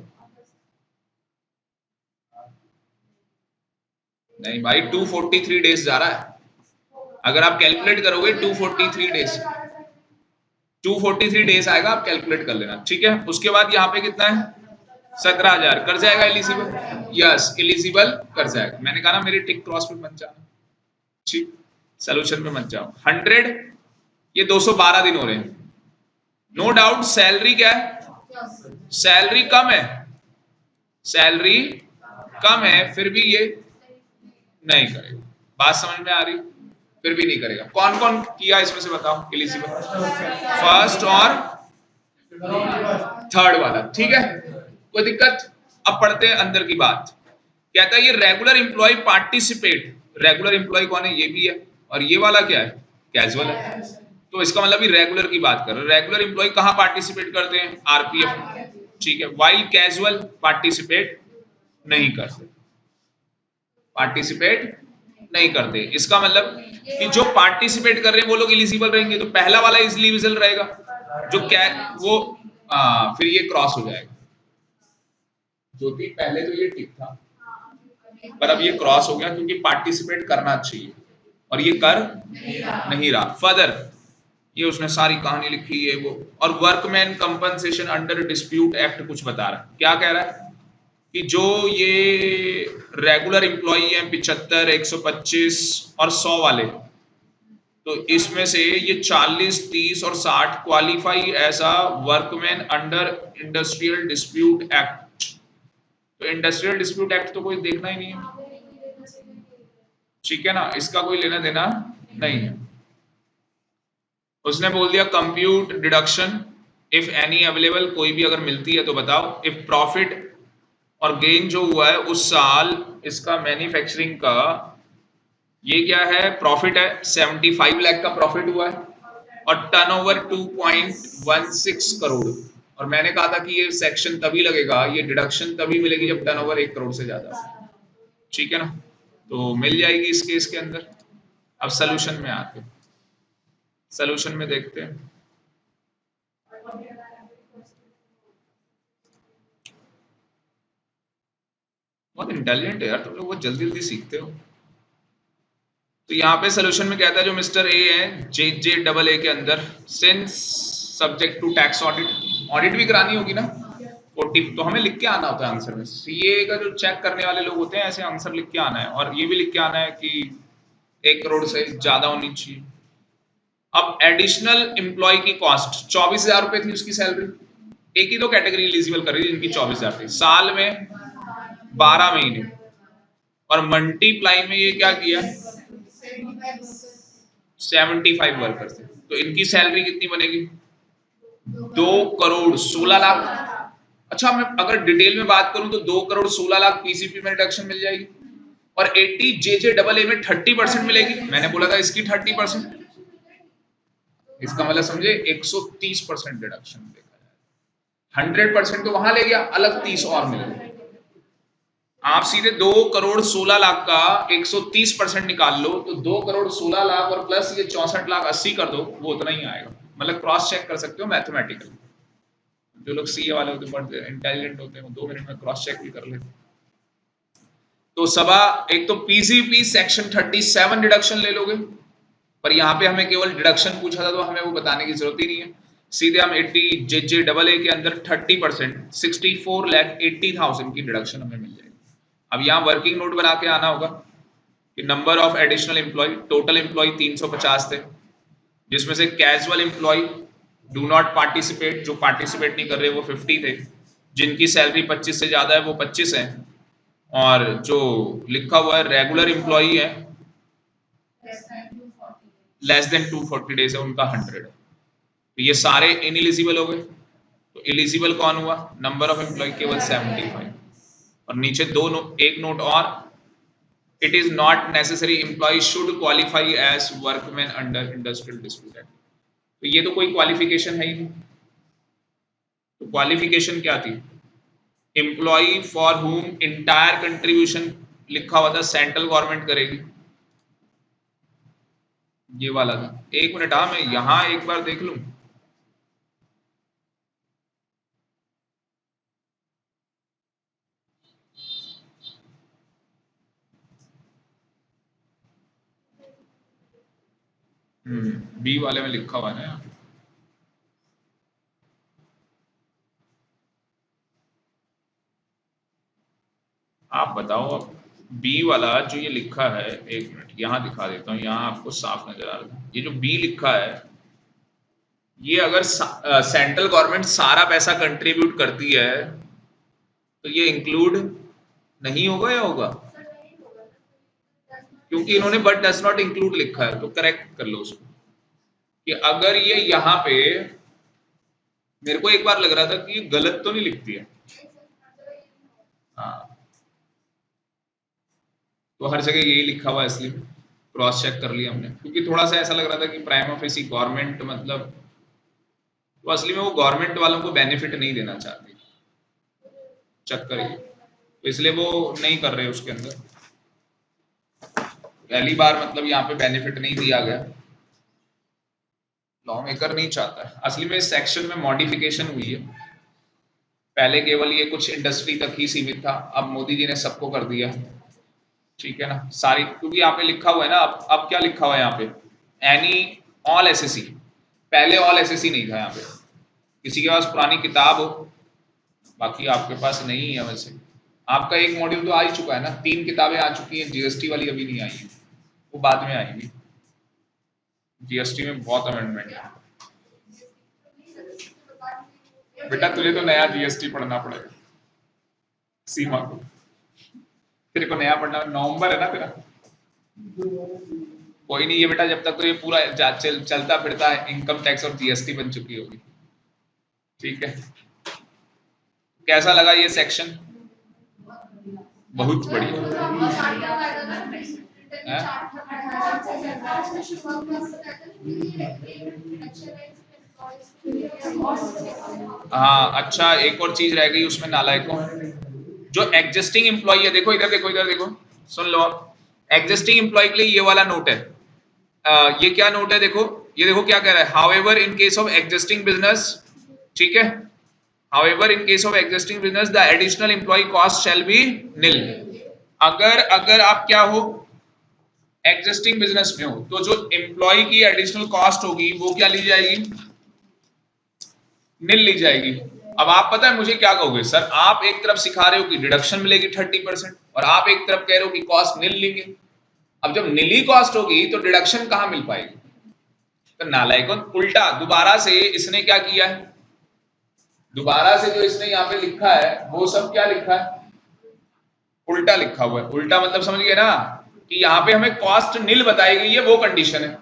नहीं भाई, 243 डेज जा रहा है। अगर आप कैलकुलेट करोगे 243 डेज, 243 डेज आएगा, आप कैलकुलेट कर लेना, ठीक है? उसके बाद यहाँ पे कितना है? 17,000 कर जाएगा एलिजिबल। यस एलिजिबल कर जाएगा। मैंने कहा ना मेरे टिक क्रॉस पे मत जाना, ठीक? सोल्यूशन पे मत जाओ। 100, ये 212 दिन हो रहे हैं। नो डाउट सैलरी क्या है? सैलरी कम है, सैलरी कम है, फिर भी ये नहीं करेगा। बात समझ में आ रही? फिर भी नहीं करेगा। कौन कौन किया इसमें से बताओ एलिजिबल? फर्स्ट और थर्ड वाला, ठीक है, कोई दिक्कत? अब पढ़ते हैं अंदर की बात। कहता है ये regular employee participate. Regular employee कौन है? ये भी है। और ये वाला क्या है? कैजुअल है। तो इसका मतलब भी रेगुलर की बात कर रहे हैं। रेगुलर एम्प्लॉय कहां पार्टिसिपेट करते हैं? आरपीएफ, ठीक है। वाइल कैजुअल पार्टिसिपेट नहीं करते, पार्टिसिपेट नहीं करते। इसका मतलब कि जो पार्टिसिपेट कर रहे हैं वो लोग इलिजिबल रहेंगे, तो पहला वाला इलिजिबल रहेगा। जो क्या वो फिर ये क्रॉस हो जाएगा। ज्योति पहले तो ये ठीक था, पर अब ये क्रॉस हो गया क्योंकि पार्टिसिपेट करना चाहिए और ये कर नहीं रहा। फर्दर ये उसने सारी कहानी लिखी है वो। और workman compensation under dispute act कुछ बता रहा है। क्या कह रहा है कि जो ये रेगुलर एम्प्लॉई है 75, 125 और 100 वाले, तो इसमें से ये 40, 30 और 60 qualify as a workman under industrial dispute act. तो इंडस्ट्रियल डिस्प्यूट एक्ट तो कोई देखना ही नहीं है, ठीक है ना, इसका कोई लेना देना नहीं है। उसने बोल दिया compute deduction if any available, कोई भी अगर मिलती है तो बताओ। इफ प्रॉफिट और गेन जो हुआ है उस साल इसका मैन्युफैक्चरिंग का, ये क्या है, प्रॉफिट है 75 लाख का प्रॉफिट हुआ है और टर्नओवर 2.16 करोड़। और मैंने कहा था कि ये सेक्शन तभी लगेगा, ये डिडक्शन तभी मिलेगी जब टर्नओवर 1 करोड़ से ज्यादा। ठीक है ना, तो मिल जाएगी इस केस के अंदर। अब सोल्यूशन में आते हैं, सोल्यूशन में देखते हैं। बहुत इंटेलिजेंट है यार तुम लोग, बहुत जल्दी जल्दी सीखते हो। तो यहाँ पे सोल्यूशन में कहता है जो मिस्टर ए है JJ के अंदर, since subject to tax audit, audit भी करानी होगी ना 40, तो हमें लिख के आना होता है आंसर में। सीए का जो चेक करने वाले लोग होते हैं ऐसे आंसर लिख के आना है, और ये भी लिख के आना है कि 1 करोड़ से ज्यादा होनी चाहिए। अब एडिशनल एम्प्लॉय की कॉस्ट 24,000 रुपए थी उसकी सैलरी, एक ही तो कैटेगरी एलिजिबल कर रही थी जिनकी 24,000 थी, साल में 12 महीने, और मल्टीप्लाई में ये क्या किया 75 वर्कर थे, तो इनकी सैलरी कितनी बनेगी 2 करोड़ 16 लाख। अच्छा मैं अगर डिटेल में बात करूं तो 2 करोड़ 16 लाख पीसीपी में रिडक्शन मिल जाएगी, और 80 JJAA में 30% मिलेगी, मैंने बोला था इसकी 30%, इसका मतलब समझे 130% रिडक्शन देखा जाए, 100% तो वहां ले गया, अलग 30 और मिल गए। आप सीधे 2 करोड़ 16 लाख का 130% निकाल लो तो 2 करोड़ 16 लाख और प्लस ये 64 लाख 80 कर दो, वो उतना ही आएगा। मतलब क्रॉस चेक कर सकते हो मैथमेटिकल, जो लोग सीए वाले होते हैं बड़े इंटेलिजेंट होते हैं वो 2 मिनट में क्रॉस चेक भी कर लेते। तो सभा एक तो पीसीपी सेक्शन 37 डिडक्शन ले लोगे, पर यहाँ पे हमें केवल डिडक्शन पूछा था तो हमें वो बताने की जरूरत ही नहीं है, सीधे हम 80 JJAA के अंदर 30% 64,80,000 की डिडक्शन हमें मिल जाएगी। अब यहाँ वर्किंग नोट बना के आना होगा कि number of additional employ, total employ 350 थे, जिसमें से casual employ do not participate, जो पार्टिसिपेट नहीं कर रहे वो 50 थे, जिनकी सैलरी 25 से ज्यादा है वो 25 है, और जो लिखा हुआ है रेगुलर एम्प्लॉई है लेस देन 240 डेज है उनका 100 है। तो ये सारे इनएलिजिबल हो गए, तो एलिजिबल कौन हुआ, नंबर ऑफ एम्प्लॉय केवल 75। और नीचे एक नोट और, it is not necessary employ should qualify as workman under industrial dispute act. तो ये तो कोई क्वालिफिकेशन है ही नहीं, तो क्वालिफिकेशन क्या थी, employ for whom entire contribution लिखा हुआ था सेंट्रल गवर्नमेंट करेगी, ये वाला था। एक मिनट, हाँ मैं यहां एक बार देख लूं, बी वाले में लिखा हुआ है ना, आप बताओ अब बी वाला जो ये लिखा है, एक मिनट यहाँ दिखा देता हूँ, यहाँ आपको साफ नजर आ रहा है, ये जो बी लिखा है ये अगर सेंट्रल गवर्नमेंट सारा पैसा कंट्रीब्यूट करती है तो ये इंक्लूड नहीं होगा या होगा, क्योंकि इन्होंने बट डज नॉट इंक्लूड लिखा है, तो करेक्ट कर लो उसको कि अगर ये यहाँ पे, मेरे को एक बार लग रहा था कि ये गलत तो नहीं लिखती है, हाँ तो हर जगह यही लिखा हुआ है, इसलिए क्रॉस चेक कर लिया हमने, क्योंकि थोड़ा सा ऐसा लग रहा था कि प्राइम ऑफिस गवर्नमेंट मतलब, तो असली में वो गवर्नमेंट वालों को बेनिफिट नहीं देना चाहती, चक्कर ये, तो इसलिए वो नहीं कर रहे उसके अंदर, पहली बार मतलब यहाँ पे बेनिफिट नहीं दिया गया, लॉ मेकर नहीं चाहता है। असली में इस सेक्शन में मॉडिफिकेशन हुई है, पहले केवल ये कुछ इंडस्ट्री तक ही सीमित था, अब मोदी जी ने सबको कर दिया, ठीक है ना सारी, क्योंकि यहाँ पे लिखा हुआ है ना, अब क्या लिखा हुआ है यहाँ पे, एनी ऑल एसएससी, पहले ऑल एसएससी नहीं था यहाँ पे, किसी के पास पुरानी किताब हो, बाकी आपके पास नहीं है वैसे, आपका एक मॉड्यूल तो आ ही चुका है ना, 3 किताबें आ चुकी हैं, जीएसटी वाली अभी नहीं आई है, वो बाद में आएंगी, जीएसटी में बहुत अमेंडमेंट है। बेटा तुझे तो नया जीएसटी पढ़ना पड़ेगा, सीमा को, तेरे को नया पढ़ना, नवंबर है ना तेरा, कोई नहीं, ये बेटा जब तक तो ये पूरा चलता फिरता है इनकम टैक्स और जीएसटी बन चुकी होगी। ठीक है, कैसा लगा ये सेक्शन? बहुत बढ़िया है? हाँ अच्छा, एक और चीज रह गई उसमें नालायकों, जो एग्जिस्टिंग एम्प्लॉय है, देखो इधर देखो, इधर देखो, सुन लो आप, एग्जिस्टिंग एम्प्लॉय के लिए ये वाला नोट है। ये क्या नोट है, देखो ये देखो क्या कह रहा है, however in case of existing business, ठीक है, however in case of existing business the additional employ cost shall be nil. अगर अगर आप क्या हो, एग्जिस्टिंग बिजनेस में हो, तो जो एम्प्लॉय की एडिशनल कॉस्ट होगी वो क्या ली जाएगी, निल ली जाएगी। अब आप पता है मुझे क्या कहोगे, सर आप एक तरफ सिखा रहे हो कि डिडक्शन मिलेगी 30% और आप एक तरफ कह रहे हो कि कॉस्ट निल लेंगे। अब जब नीली कॉस्ट होगी तो डिडक्शन कहां मिल पाएगी? तो नालायकों, उल्टा दोबारा से इसने क्या किया है, दोबारा से जो इसने यहाँ पे लिखा है वो सब क्या लिखा है, उल्टा लिखा हुआ है। उल्टा मतलब समझ गए ना, कि यहाँ पे हमें कॉस्ट निल बताई गई है, वो कंडीशन है,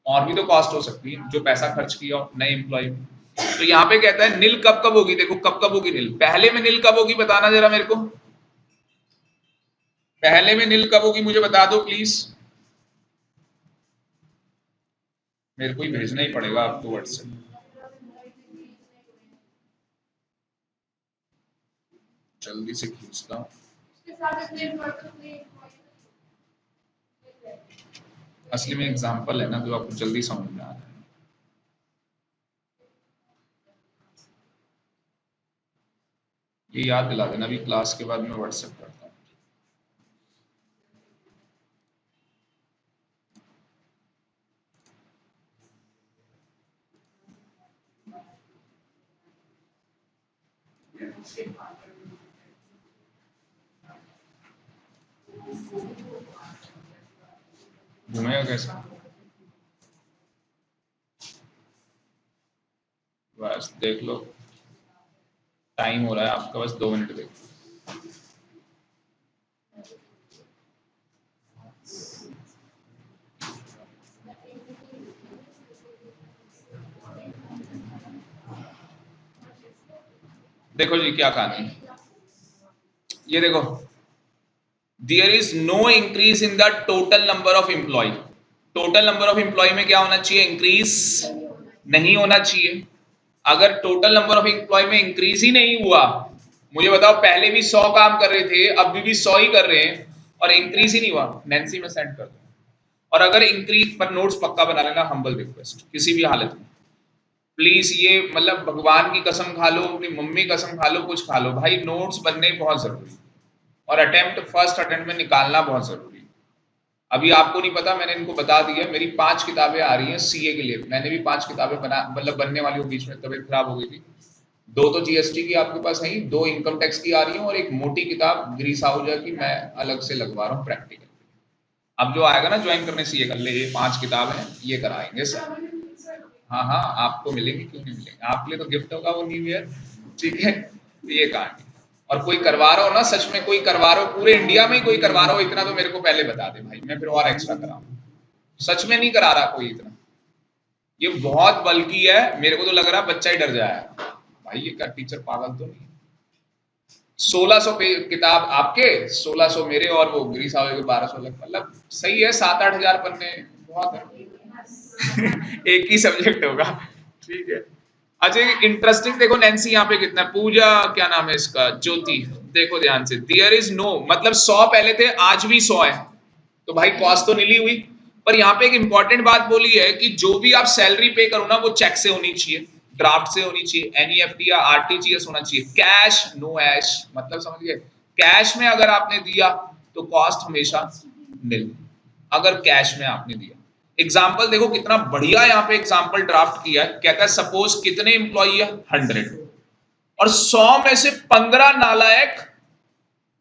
और भी तो कॉस्ट हो सकती है जो पैसा खर्च किया नए एम्प्लॉय। तो यहाँ पे कहता है निल कब कब होगी, देखो कब कब होगी निल, पहले में निल कब होगी बताना जरा मेरे को, पहले में निल कब होगी मुझे बता दो प्लीज, मेरे को ही भेजना ही पड़ेगा आपको व्हाट्सएप। जल्दी से खींचता हूँ, असली में एग्जांपल है ना जो आपको जल्दी समझ में आ रहा है। ये याद दिला देना, अभी क्लास के बाद मैं व्हाट्सएप करता हूँ। घूमेगा कैसे, बस देख लो, टाइम हो रहा है आपका, बस 2 मिनट देखो। देखो जी क्या कहानी, ये देखो, there is no increase in the total number of employ. Total number of employ में क्या होना चाहिए, इंक्रीज नहीं होना चाहिए। अगर टोटल नंबर ऑफ एम्प्लॉय में इंक्रीज ही नहीं हुआ, मुझे बताओ पहले भी 100 काम कर रहे थे, अभी भी 100 ही कर रहे हैं और इंक्रीज ही नहीं हुआ, नैन्सी में सेंड कर दो। और अगर इंक्रीज पर नोट्स पक्का बना लेना, हम्बल रिक्वेस्ट, किसी भी हालत में प्लीज, ये मतलब भगवान की कसम खा लो, अपनी मम्मी कसम खा लो, कुछ खा लो भाई, नोट्स बनने बहुत जरूरी और अटेम्प्ट फर्स्ट अटेम्प्ट में निकालना बहुत जरूरी। अभी आपको नहीं पता, मैंने इनको बता दिया, मेरी 5 किताबें आ रही हैं सीए के लिए, मैंने भी 5 किताबें बना मतलब बनने वाली हूँ, बीच में तबीयत खराब हो गई थी। 2 तो जीएसटी की आपके पास है ही, 2 इनकम टैक्स की आ रही है और एक मोटी किताब ग्रीस हाउजा की मैं अलग से लगवा रहा हूँ प्रैक्टिकल। अब जो आएगा ना ज्वाइन करने सीए कर ले, ये 5 किताबें हैं, ये कराएंगे सर। हाँ हाँ आपको मिलेंगे, क्यों नहीं मिलेंगे, आपके लिए तो गिफ्ट होगा वो न्यू ईयर। ठीक है, तो ये कहानी, और कोई करवा रहा हो ना, सच में कोई करवा रहा हो, पूरे इंडिया में ही कोई करवा रहा हो, इतना तो मेरे को पहले बता दे भाई, मैं फिर और एक्स्ट्रा कराऊं। सच में नहीं करा रहा कोई इतना, ये बहुत बल्कि है, मेरे को तो लग रहा है बच्चा ही डर जाए भाई, ये क्या टीचर पागल तो नहीं। 1600 किताब आपके, 1600 मेरे, और वो ग्रीस हाउस के 1200 लग, मतलब सही है, 7-8 हजार पन्ने बहुत है। एक ही सब्जेक्ट होगा, ठीक है। अच्छा इंटरेस्टिंग देखो, नैन्सी यहाँ पे कितना, पूजा क्या नाम है इसका, ज्योति, देखो ध्यान से, देयर इज नो मतलब 100 पहले थे, आज भी 100 है, तो भाई कॉस्ट तो नीली हुई। पर यहाँ पे एक इंपॉर्टेंट बात बोली है कि जो भी आप सैलरी पे करो ना, वो चेक से होनी चाहिए, ड्राफ्ट से होनी चाहिए, एनईएफटी या आरटीजीएस होना चाहिए, कैश नो ऐश, मतलब समझ गए, कैश में अगर आपने दिया तो कॉस्ट हमेशा निल, अगर कैश में आपने दिया। एग्जाम्पल देखो कितना बढ़िया यहाँ पे एग्जाम्पल ड्राफ्ट किया है, कहता है सपोज कितने एम्प्लॉई है 100 और 100 में से 15 नालायक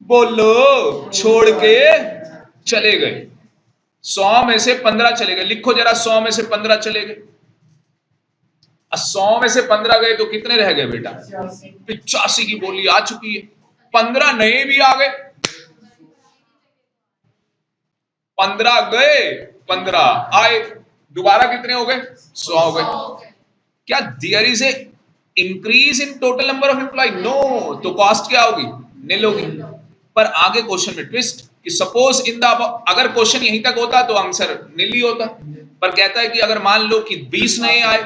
बोलो छोड़ के चले गए, 100 में से 15 चले गए, लिखो जरा 100 में से 15 चले गए, 100 में से 15 गए तो कितने रह गए बेटा, 85 की बोली आ चुकी है, 15 नए भी आ गए 15 गए, 15 आए, दोबारा कितने हो गए? 100 हो गए। क्या there is a increase in total number of employ? No. तो कॉस्ट क्या होगी? निल होगी। पर आगे क्वेश्चन में ट्विस्ट कि सपोज इन द, अगर क्वेश्चन यहीं तक होता तो आंसर निल ही होता, पर कहता है कि अगर मान लो कि 20 नहीं आए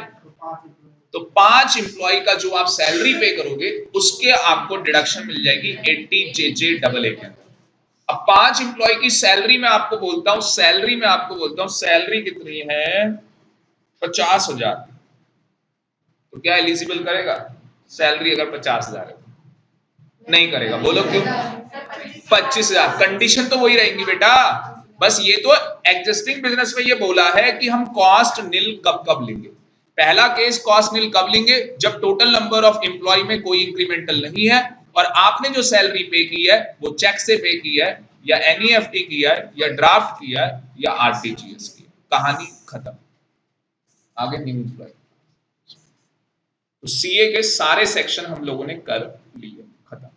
तो 5 एम्प्लॉय का जो आप सैलरी पे करोगे उसके आपको डिडक्शन मिल जाएगी 80 JJ डबल ए के अंदर। अब 5 एम्प्लॉय की सैलरी में आपको बोलता हूं, सैलरी में आपको बोलता हूं, सैलरी कितनी है? 50,000। तो क्या एलिजिबल करेगा? सैलरी अगर 50,000 है नहीं करेगा। बोलो क्यों? 25,000। कंडीशन तो वही रहेंगी बेटा, बस ये तो एग्जिस्टिंग बिजनेस में ये बोला है कि हम कॉस्ट निल कब कब लेंगे। पहला केस कॉस्ट निल कब लेंगे? जब टोटल नंबर ऑफ एम्प्लॉय में कोई इंक्रीमेंटल नहीं है और आपने जो सैलरी पे की है वो चेक से पे की है या एनईएफटी किया है या ड्राफ्ट किया है या आरटीजीएस किया। कहानी खत्म। आगे न्यू एम्प्लॉय। तो सीए के सारे सेक्शन हम लोगों ने कर लिए, खत्म।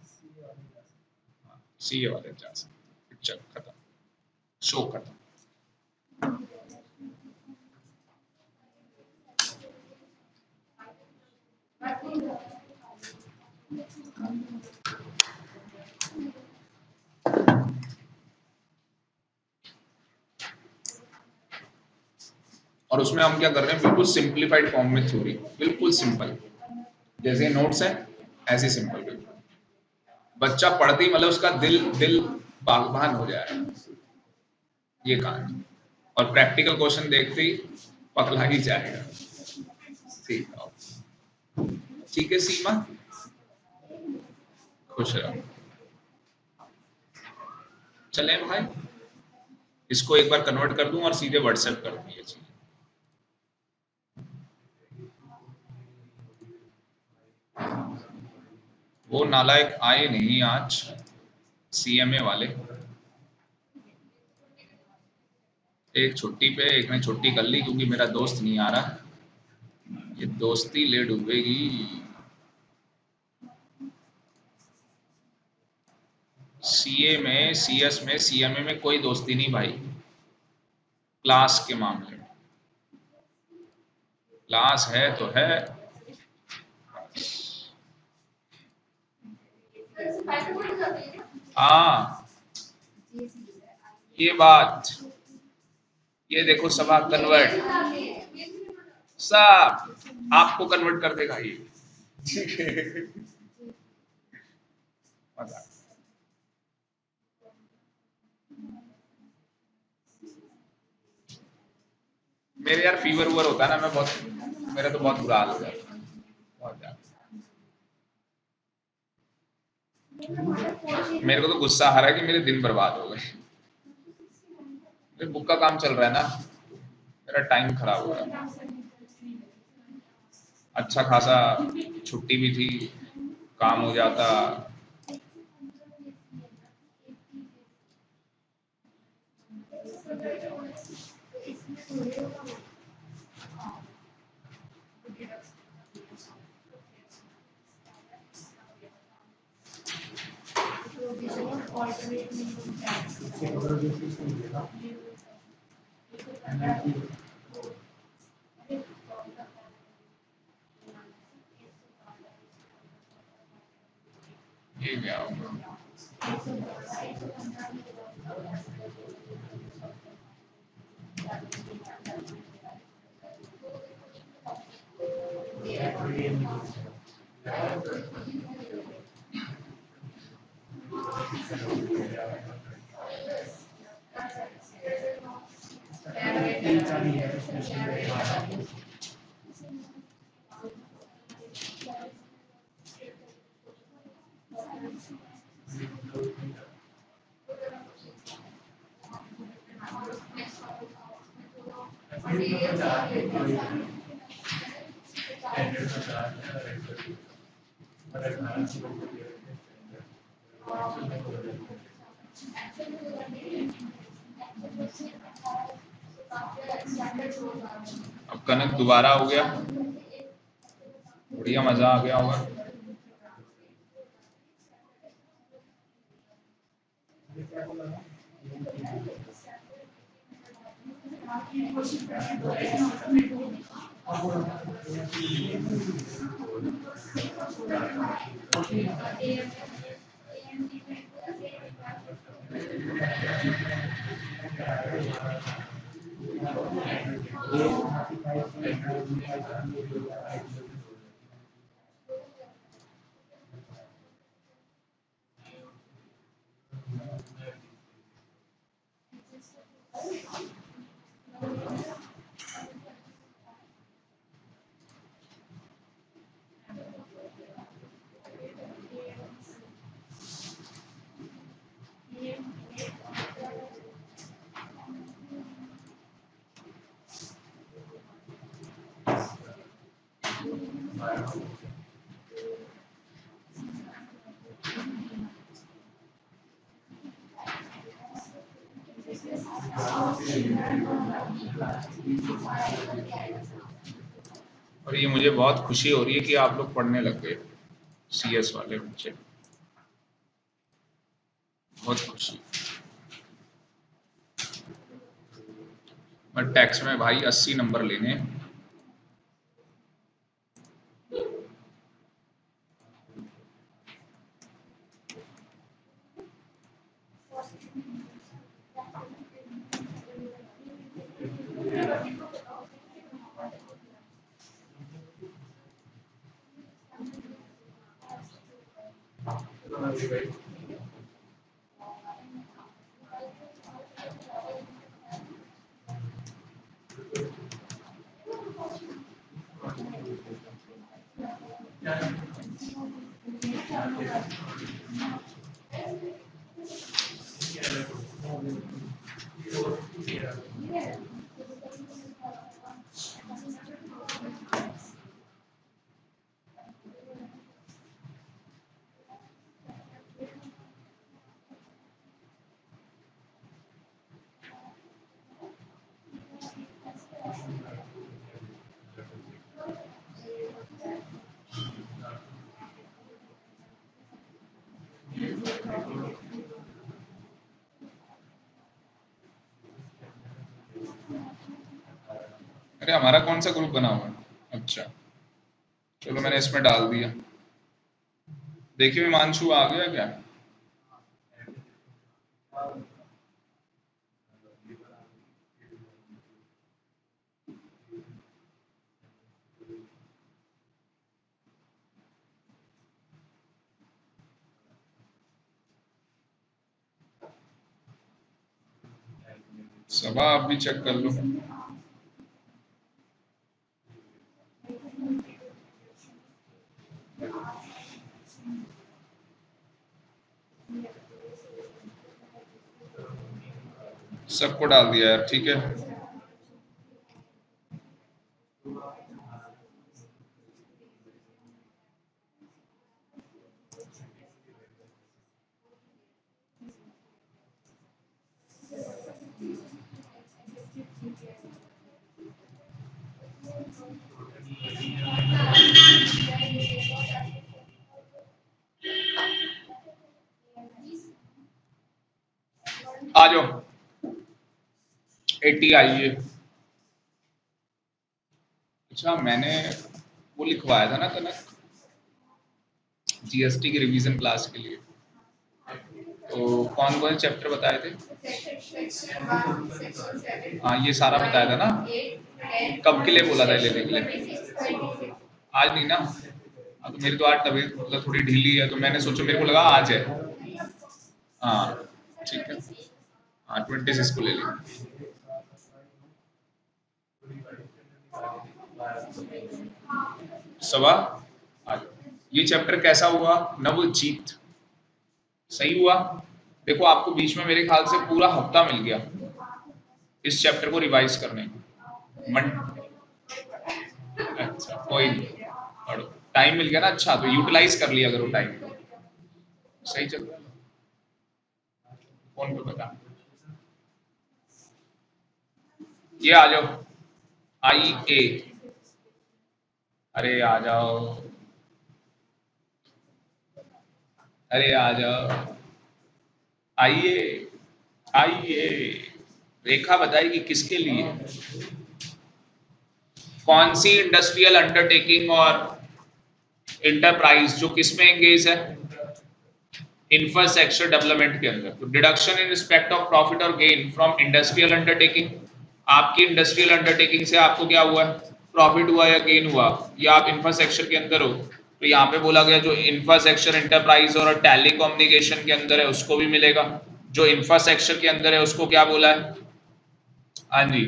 सीए वाले पिक्चर खत्म, शो खत्म। और उसमें हम क्या कर रहे हैं? बिल्कुल सिंप्लीफाइड फॉर्म में थ्योरी, बिल्कुल सिंपल, जैसे नोट्स है ऐसे सिंपल। बिल्कुल बच्चा पढ़ते ही मतलब उसका दिल दिल बागबान हो जाए, ये कहानी। और प्रैक्टिकल क्वेश्चन देखते ही पकड़ा ही जाएगा। ठीक है सीमा, खुश रहो। चलें भाई, इसको एक बार कन्वर्ट कर दूं और सीधे व्हाट्सएप कर दूं ये चीज। वो नालायक आए नहीं आज, सीएमए वाले। एक छुट्टी पे, एक ने छुट्टी कर ली क्योंकि मेरा दोस्त नहीं आ रहा। ये दोस्ती ले डूबेगी। सीए में, सीएस में, सीएमए में कोई दोस्ती नहीं भाई। क्लास के मामले में क्लास है तो है। हाँ ये बात, ये देखो सभा कन्वर्ट, सब आपको कन्वर्ट कर देगा ये। मेरे यार फीवर वूवर होता है ना, मैं बहुत, मेरा तो बहुत बुरा हाल हो जाता है, बहुत ज्यादा। मेरे को तो गुस्सा आ रहा है कि मेरे दिन बर्बाद हो गए। मेरे बुक का काम चल रहा है ना, मेरा टाइम खराब हो रहा है। अच्छा खासा छुट्टी भी थी, काम हो जाता। ये क्या होगा? अब कनक दोबारा हो गया, बढ़िया मजा आ गया होगा। और ये मुझे बहुत खुशी हो रही है कि आप लोग पढ़ने लग गए, सीएस वाले बच्चे, बहुत खुशी। मैं टैक्स में भाई 80 नंबर लेने हैं। अरे हमारा कौन सा ग्रुप बना हुआ है? अच्छा चलो मैंने इसमें डाल दिया। देखिए हिमांशु आ गया क्या? सबा आप भी चेक कर लो। सबको डाल दिया यार, ठीक है। आ जाओ 80 आइए। अच्छा मैंने वो लिखवाया था ना कनक, जीएसटी की रिवीजन क्लास के लिए, तो कौन कौन चैप्टर बताए थे? हाँ ये सारा बताया था ना। कब के लिए बोला था लेने के लिए? आज नहीं ना। हाँ तो मेरी तो आज तबीयत मतलब थोड़ी ढीली है, तो मैंने सोचा, मेरे को लगा आज है। हाँ ठीक है। हाँ 26 को ले लेंगे। सवा आ जाओ। ये चैप्टर कैसा हुआ नवजीत? सही हुआ? देखो आपको बीच में मेरे ख्याल से पूरा हफ्ता मिल गया इस चैप्टर को रिवाइज करने को। अच्छा कोई नहीं, पढ़ो, टाइम मिल गया ना। अच्छा तो यूटिलाइज कर लिया करो टाइम को। सही चल रहा है। कौन को बता? ये आ जाओ आई ए। अरे आ जाओ, अरे आ जाओ, आइए आइए। रेखा बताएगी किसके लिए, कौन सी इंडस्ट्रियल अंडरटेकिंग और इंटरप्राइज जो किसमें एंगेज है, इंफ्रास्ट्रक्चर डेवलपमेंट के अंदर। तो deduction in respect of profit और गेन फ्रॉम इंडस्ट्रियल अंडरटेकिंग, आपकी इंडस्ट्रियल अंडरटेकिंग से आपको क्या हुआ, प्रॉफिट हुआ या गेन हुआ, या आप इंफ्रास्ट्रक्चर के अंदर हो, तो यहाँ पे बोला गया जो इंफ्रास्ट्रक्चर इंटरप्राइज और टेलीकम्युनिकेशन के अंदर है उसको भी मिलेगा। जो इंफ्रास्ट्रक्चर के अंदर है उसको क्या बोला है, हाँ जी,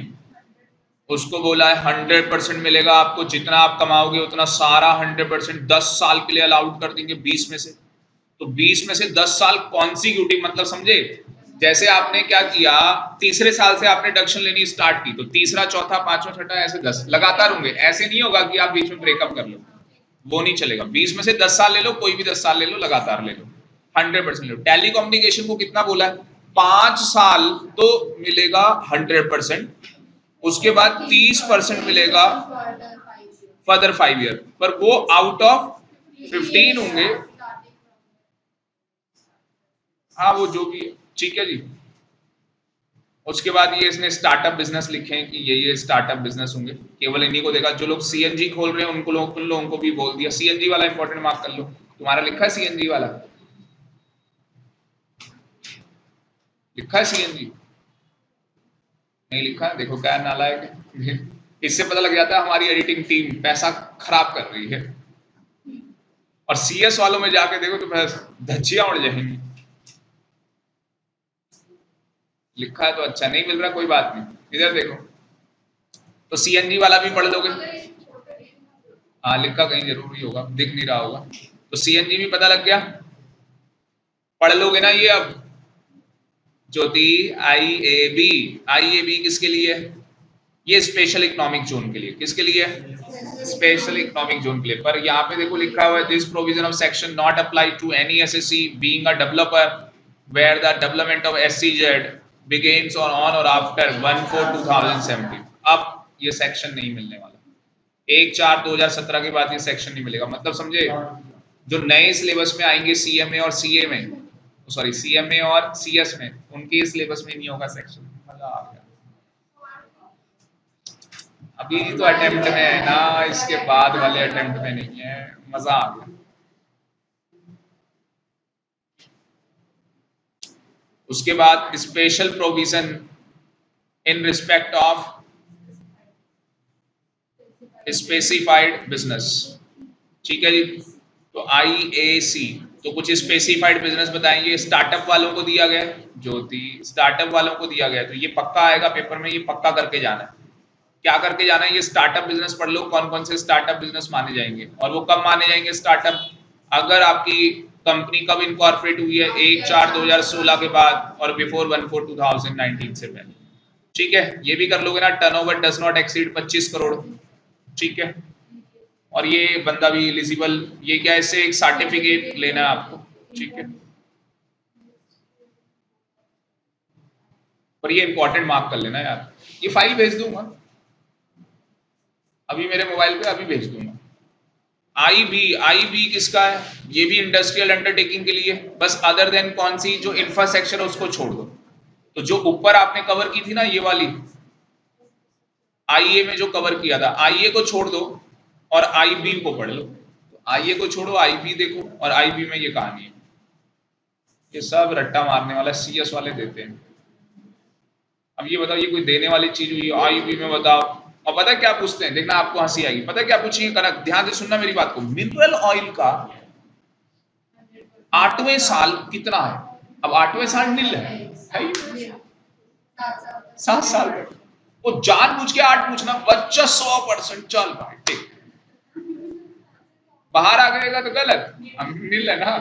उसको बोला है 100% मिलेगा आपको, जितना आप कमाओगे उतना सारा 100% 10 साल के लिए अलाउड कर देंगे 20 में से। तो 20 में से 10 साल कॉन्सिक्यूटिव, मतलब समझे, जैसे आपने क्या किया, तीसरे साल से आपने डिडक्शन लेनी स्टार्ट की, तो तीसरा चौथा पांचवा छठा ऐसे 10 लगातार होंगे। ऐसे नहीं होगा कि आप बीच में ब्रेकअप कर लो, वो नहीं चलेगा। 20 में से 10 साल ले लो, कोई भी 10 साल ले लो, लगातार ले लो, 100% ले लो। टेलीकम्युनिकेशन को कितना बोला है, 5 साल तो मिलेगा 100%, उसके बाद 30% मिलेगा फर्दर 5 ईयर, पर वो आउट ऑफ 15 होंगे। हाँ वो जो भी, ठीक है जी। उसके बाद ये इसने स्टार्टअप बिजनेस लिखे हैं कि ये स्टार्टअप बिजनेस होंगे, केवल इन्हीं को देखा। जो लोग सीएनजी खोल रहे हैं उनको उन लोगों को भी बोल दिया। सीएनजी वाला इंपॉर्टेंट मार्क कर लो, तुम्हारा लिखा है सीएनजी वाला, लिखा है सीएनजी, नहीं लिखा है, देखो क्या नालायक है। इससे पता लग जाता है हमारी एडिटिंग टीम पैसा खराब कर रही है। और सीएस वालों में जाके देखो तो धज्जियां उड़ जाएंगी। लिखा है तो अच्छा, नहीं मिल रहा कोई बात नहीं, इधर देखो, तो सीएनजी वाला भी पढ़ लोगे। हाँ लिखा कहीं जरूर ही होगा, दिख नहीं रहा होगा। तो सीएनजी भी पता लग गया, पढ़ लोगे ना ये अब। ज्योति, आईएबी, आईएबी किसके लिए है, ये स्पेशल इकोनॉमिक जोन के लिए। किसके लिए, स्पेशल इकोनॉमिक जोन के लिए। पर यहाँ पे देखो लिखा हुआ है, this provision of section not apply to any SSC being a developer where the development of SCZ begins on और आफ्टर 1/4/2017। अब ये सेक्शन नहीं मिलने वाला, 1/4/2017 के बाद ये सेक्शन नहीं मिलेगा। मतलब समझे, जो नए सिलेबस में आएंगे सीएमए और सीए में, सॉरी सीएमए और सीएस में, उनके सिलेबस में नहीं होगा सेक्शन। मजा आ गया, अभी तो अटेम्प्ट में है ना, इसके बाद वाले अटेम्प्ट में नहीं है। मजा आ गया। उसके बाद special provision in respect of specified business, ठीक है जी। तो आईएसी, तो कुछ स्पेसिफाइड बिजनेस बताएंगे। स्टार्टअप वालों को दिया गया, ज्योति स्टार्टअप वालों को दिया गया, तो ये पक्का आएगा पेपर में, ये पक्का करके जाना है। क्या करके जाना है, ये स्टार्टअप बिजनेस पढ़ लो, कौन कौन से स्टार्टअप बिजनेस माने जाएंगे, और वो कब माने जाएंगे स्टार्टअप, अगर आपकी कंपनी कब इनकॉर्पोरेट हुई है, 1/4/2016 के बाद और बिफोर 1/4/2019 से पहले। ठीक है, ये भी कर लोगे ना, turnover does not exceed 25 crore, ठीक है। और ये बंदा भी एलिजिबल, ये क्या है, इससे एक सर्टिफिकेट लेना है आपको, ठीक है। पर ये इंपॉर्टेंट मार्क कर लेना यार, ये फाइल भेज दूंगा अभी मेरे मोबाइल पे, अभी भेज दूंगा। आई बी किसका है, ये भी इंडस्ट्रियल अंडरटेकिंग के लिए, बस अदर देन कौन सी, जो इंफ्रास्ट्रक्चर है उसको छोड़ दो। तो जो ऊपर आपने कवर की थी ना ये वाली, आईए में जो कवर किया था, आईए को छोड़ दो और आईबी को पढ़ लो। तो आईए को छोड़ो, आईबी देखो, और आईबी में ये कहानी है। ये सब रट्टा मारने वाला सीएस वाले देते हैं। अब ये बताओ, ये कोई देने वाली चीज हुई, आईबी में बताओ। और पता क्या पूछते हैं, देखना आपको हंसी आएगी, पता क्या पूछिए, कनक ध्यान से सुनना मेरी बात को, मिनरल ऑयल का 8वें साल कितना है। अब 8वें साल नील है 7 साल तक, वो जानबूझ के 8 पूछना, बच्चा 100%, चल भाई ठीक, बाहर आ गएगा तो गलत, हम नील है ना।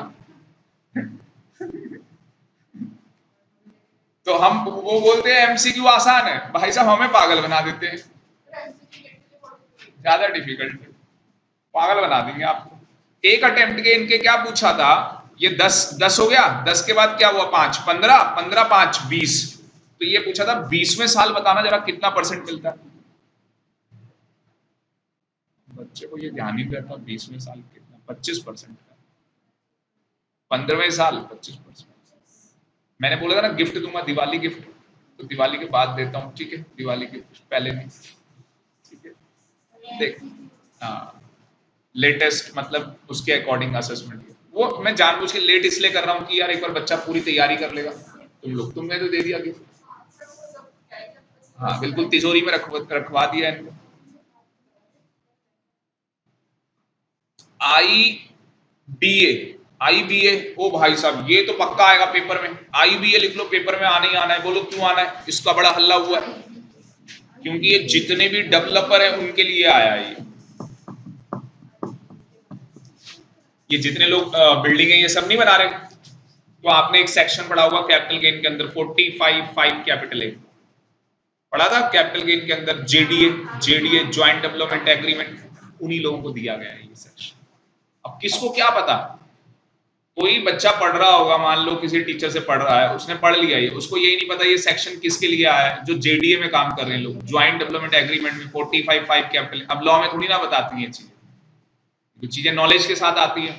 तो हम वो बोलते हैं एमसीक्यू आसान है, भाई साहब हमें पागल बना देते हैं, ज्यादा डिफिकल्ट है, पागल बना देंगे आपको। एक अटेम्प्ट के इनके क्या पूछा था, ये 10 हो गया, 10 के बाद क्या हुआ, 5, 15, 15, 5, 20। तो ये पूछा था 20वें साल बताना जरा कितना परसेंट मिलता है। बच्चे को ये ध्यान ही नहीं रहता 20वें साल कितना, 25% का। 15वें साल 25%। मैंने बोला था ना गिफ्ट दूंगा, दिवाली गिफ्ट, तो दिवाली के बाद देता हूँ, ठीक है, दिवाली के पहले नहीं, ठीक है। देख, हाँ, लेटेस्ट मतलब उसके अकॉर्डिंग असेसमेंट, वो मैं जानबूझ के लेट इसलिए कर रहा हूँ कि यार एक बार बच्चा पूरी तैयारी कर लेगा। तुमने तो दे दिया गिफ्ट। हाँ बिल्कुल, तिजोरी में रखवा दिया इनको। आई बी ए, ओ भाई साहब ये तो पक्का आएगा पेपर में। IBA लिख लो, पेपर में आना ही आना है। बोलो क्यों आना है? इसका बड़ा हल्ला हुआ है क्योंकि ये जितने भी डेवलपर है उनके लिए आया है ये जितने लोग बिल्डिंग है ये सब नहीं बना रहे। तो आपने एक सेक्शन पढ़ा होगा कैपिटल गेन के अंदर, 45(5) कैपिटल ए पढ़ा था। कैपिटल गेन के अंदर जेडीए ज्वाइंट डेवलपमेंट एग्रीमेंट, उन्हीं लोगों को दिया गया है ये सेक्शन। अब किसको क्या पता, कोई बच्चा पढ़ रहा होगा, मान लो किसी टीचर से पढ़ रहा है, उसने पढ़ लिया ये, उसको यही नहीं पता ये सेक्शन किसके लिए आया है। जो जेडीए में काम कर रहे हैं लोग, ज्वाइंट डेवलपमेंट एग्रीमेंट में 45(5) कैपिटल। अब लॉ में थोड़ी ना बताती है चीजें, जो चीजें नॉलेज के साथ आती है।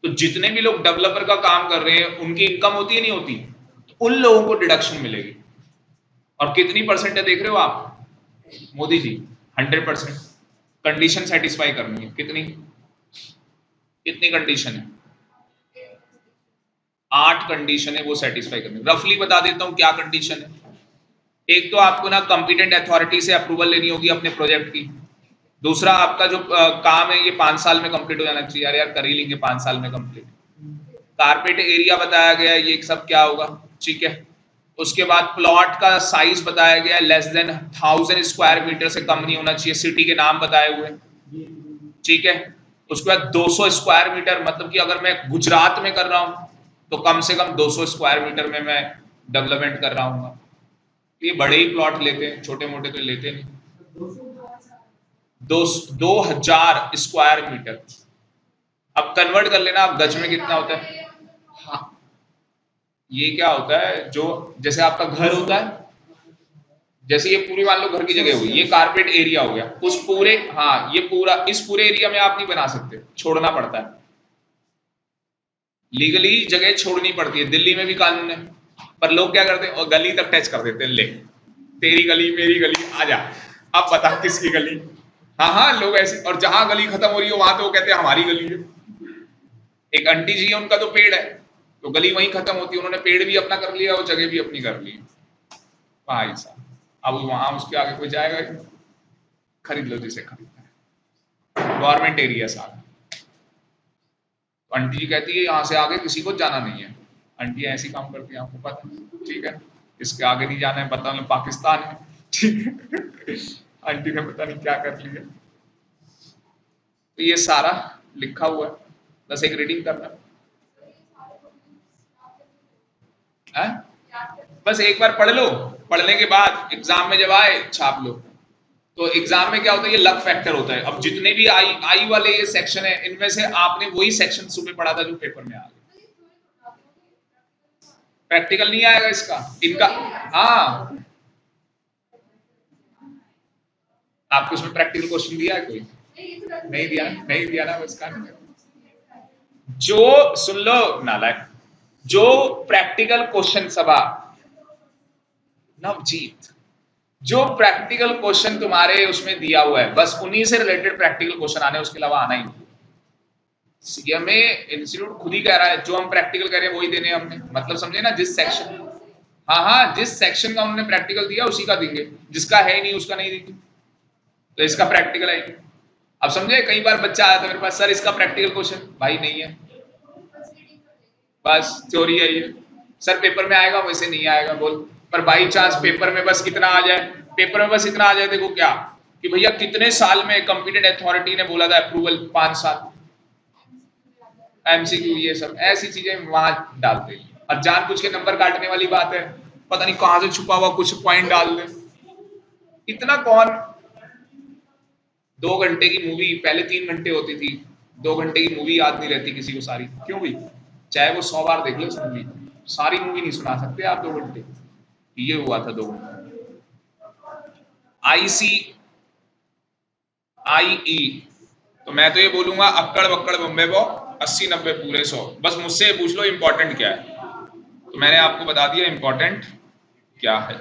तो जितने भी लोग डेवलपर का काम कर रहे हैं उनकी इनकम होती है नहीं होती, तो उन लोगों को डिडक्शन मिलेगी। और कितनी परसेंट है देख रहे हो आप मोदी जी? 100%। कंडीशन सेटिस्फाई करनी है। कितनी कितनी कंडीशन है? 8 कंडीशन है वो सेटिस्फाई करनी। रफली बता देता हूं क्या कंडीशन है। एक तो आपको ना कॉम्पिटेंट अथॉरिटी से अप्रूवल लेनी होगी अपने प्रोजेक्ट की। दूसरा, आपका जो काम है ये 5 साल में कंप्लीट हो जाना चाहिए। यार कर ही लेंगे 5 साल में कंप्लीट। कारपेट एरिया बताया गया है, ये सब क्या होगा, ठीक है। उसके बाद प्लॉट का साइज बताया गया है, लेस देन 1000 स्क्वायर मीटर से कम नहीं होना चाहिए। सिटी के नाम बताए हुए, ठीक है। उसके बाद 200 स्क्वायर मीटर, मतलब कि अगर मैं गुजरात में कर रहा हूं तो कम से कम 200 स्क्वायर मीटर में मैं डेवलपमेंट कर रहा हूँ। ये बड़े ही प्लॉट लेते हैं, छोटे मोटे तो लेते नहीं। 2000 स्क्वायर मीटर। अब कन्वर्ट कर लेना आप गज में कितना होता है। हाँ, ये क्या होता है, जो जैसे आपका घर होता है, जैसे ये पूरी मान लो घर की जगह हुई, ये कारपेट एरिया हो गया। उस पूरे, हाँ, ये पूरा, इस पूरे एरिया में आप नहीं बना सकते, छोड़ना पड़ता है। लीगली जगह छोड़नी पड़ती है, दिल्ली में भी कानून है। पर लोग क्या करते हैं, और गली तक टच कर देते हैं, ले तेरी गली मेरी गली, आजा अब बता किसकी गली। हाँ हाँ, लोग ऐसे, और जहां गली खत्म हो रही है वहां तो वो कहते हैं हमारी गली है। एक आंटी जी है, उनका तो पेड़ है, तो गली वहीं खत्म होती है, उन्होंने पेड़ भी अपना कर लिया और जगह भी अपनी कर ली। भाई साहब, अब वहां उसके आगे कोई जाएगा? खरीद लो जिसे खरीदना है, गवर्नमेंट एरिया सारा। तो आंटी जी कहती है यहाँ से आगे किसी को जाना नहीं है। आंटी ऐसी काम करती है, आपको पता है, ठीक है। इसके आगे नहीं जाना है, पता नहीं पाकिस्तान है, ठीक है। आंटी ने पता नहीं क्या कर लिया। तो ये सारा लिखा हुआ है, बस एक रीडिंग करना है। बस एक बार पढ़ लो, पढ़ने के बाद एग्जाम में जब आए छाप लो। तो एग्जाम में क्या होता है, ये लक फैक्टर होता है। अब जितने भी आई वाले ये सेक्शन है, इनमें से आपने वही सेक्शन सुबह पढ़ा था जो पेपर में आ गया। प्रैक्टिकल नहीं आएगा इसका, इनका। हाँ, आपको उसमें प्रैक्टिकल क्वेश्चन दिया है कोई? नहीं दिया, नहीं दिया ना, बस का जो सुन लो नालायक, जो प्रैक्टिकल क्वेश्चन सभा नवजीत, जो प्रैक्टिकल क्वेश्चन तुम्हारे उसमें दिया हुआ है, बस उन्हीं से रिलेटेड प्रैक्टिकल क्वेश्चन आने, उसके अलावा आना ही नहीं। सीएमए इंस्टीट्यूट खुद ही कह रहा है जो हम प्रैक्टिकल कर रहे हैं वही देने हमने, मतलब समझे ना, जिस सेक्शन, हाँ हाँ, जिस सेक्शन का उन्होंने प्रैक्टिकल दिया उसी का देंगे, जिसका है नहीं उसका नहीं देंगे। तो इसका प्रैक्टिकल है। अब समझे, कई बार बच्चा आया था मेरे पास, सर इसका प्रैक्टिकल क्वेश्चन, भाई नहीं है, बस थ्योरी है ये, सर पेपर में आएगा, वैसे नहीं आएगा बोल। पर बाई चांस पेपर में बस कितना आ जाए, पेपर में बस इतना आ जाए, देखो क्या, कि भैया कितने साल में कॉम्पिटेंट अथॉरिटी ने बोला था अप्रूवल, 5 साल। एमसीक्यू ये सब ऐसी चीजें वहां डालते हैं, और जानबूझ के नंबर काटने वाली बात है, पता नहीं कहां से छुपा हुआ कुछ पॉइंट डाल दे। इतना कौन, 2 घंटे की मूवी पहले 3 घंटे होती थी, 2 घंटे की मूवी याद नहीं रहती किसी को सारी, क्यों भाई? चाहे वो 100 बार देख लो उस मूवी, सारी मूवी नहीं सुना सकते आप 2 घंटे। ये हुआ था 2 घंटे। ICIE, तो मैं तो ये बोलूंगा अक्कड़ बक्कड़ बम्बे बो, 80-90 पूरे 100। बस मुझसे पूछ लो इंपॉर्टेंट क्या है, तो मैंने आपको बता दिया इंपॉर्टेंट क्या है।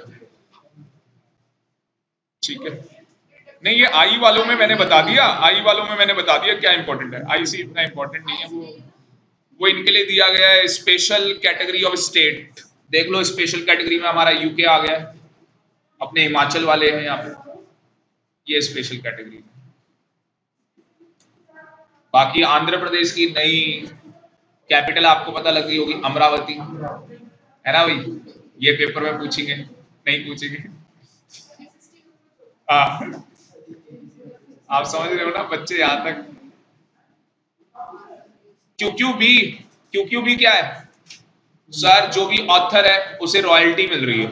ठीक है, नहीं ये आई वालों में मैंने बता दिया, आई वालों में मैंने बता दिया क्या इंपॉर्टेंट है। आई सी इतना इंपॉर्टेंट नहीं है, वो इनके लिए दिया गया है स्पेशल कैटेगरी ऑफ स्टेट। देख लो स्पेशल कैटेगरी में हमारा यूके आ गया है, अपने हिमाचल वाले हैं यहाँ पे, ये स्पेशल कैटेगरी। बाकी आंध्र प्रदेश की नई कैपिटल आपको पता लग गई होगी, अमरावती, है ना भाई, ये पेपर में पूछेंगे, नहीं पूछेंगे। हाँ आप समझ रहे हो ना बच्चे यहाँ तक। क्यू बी क्या है सर, जो भी ऑथर है उसे रॉयल्टी मिल रही है,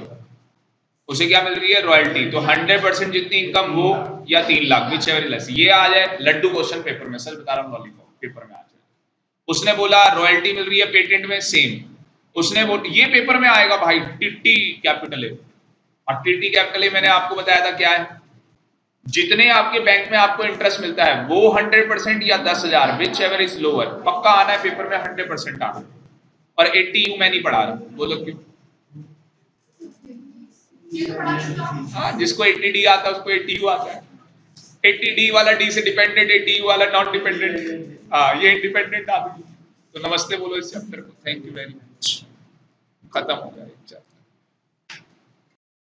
उसे क्या मिल रही है, रॉयल्टी। तो 100% जितनी इनकम वो या 3 लाख, विच एवर लेस, ये आ जाए लड्डू क्वेश्चन पेपर में, सर बता रहा हूँ लॉलीपॉप पेपर में आ जाए। उसने बोला रॉयल्टी मिल रही है पेटेंट में, सेम उसने बोल, ये पेपर में आएगा भाई टिट्टी कैपिटल है। और टिट्टी कैपिटल मैंने आपको बताया था क्या है, जितने आपके बैंक में आपको इंटरेस्ट मिलता है वो 100% या 10,000, विच एवर इज लोअर, पक्का आना है पेपर में 100% आना। और 80 मैं नहीं पढ़ा रहा, बोलो क्यों। हाँ जिसको 80 डी आता है उसको 80 यू आता है, 80 डी वाला डी से डिपेंडेंट, 80 यू वाला नॉन डिपेंडेंट। हाँ ये इंडिपेंडेंट आदमी। तो नमस्ते बोलो इस चैप्टर को, थैंक यू वेरी मच, खत्म हो गया।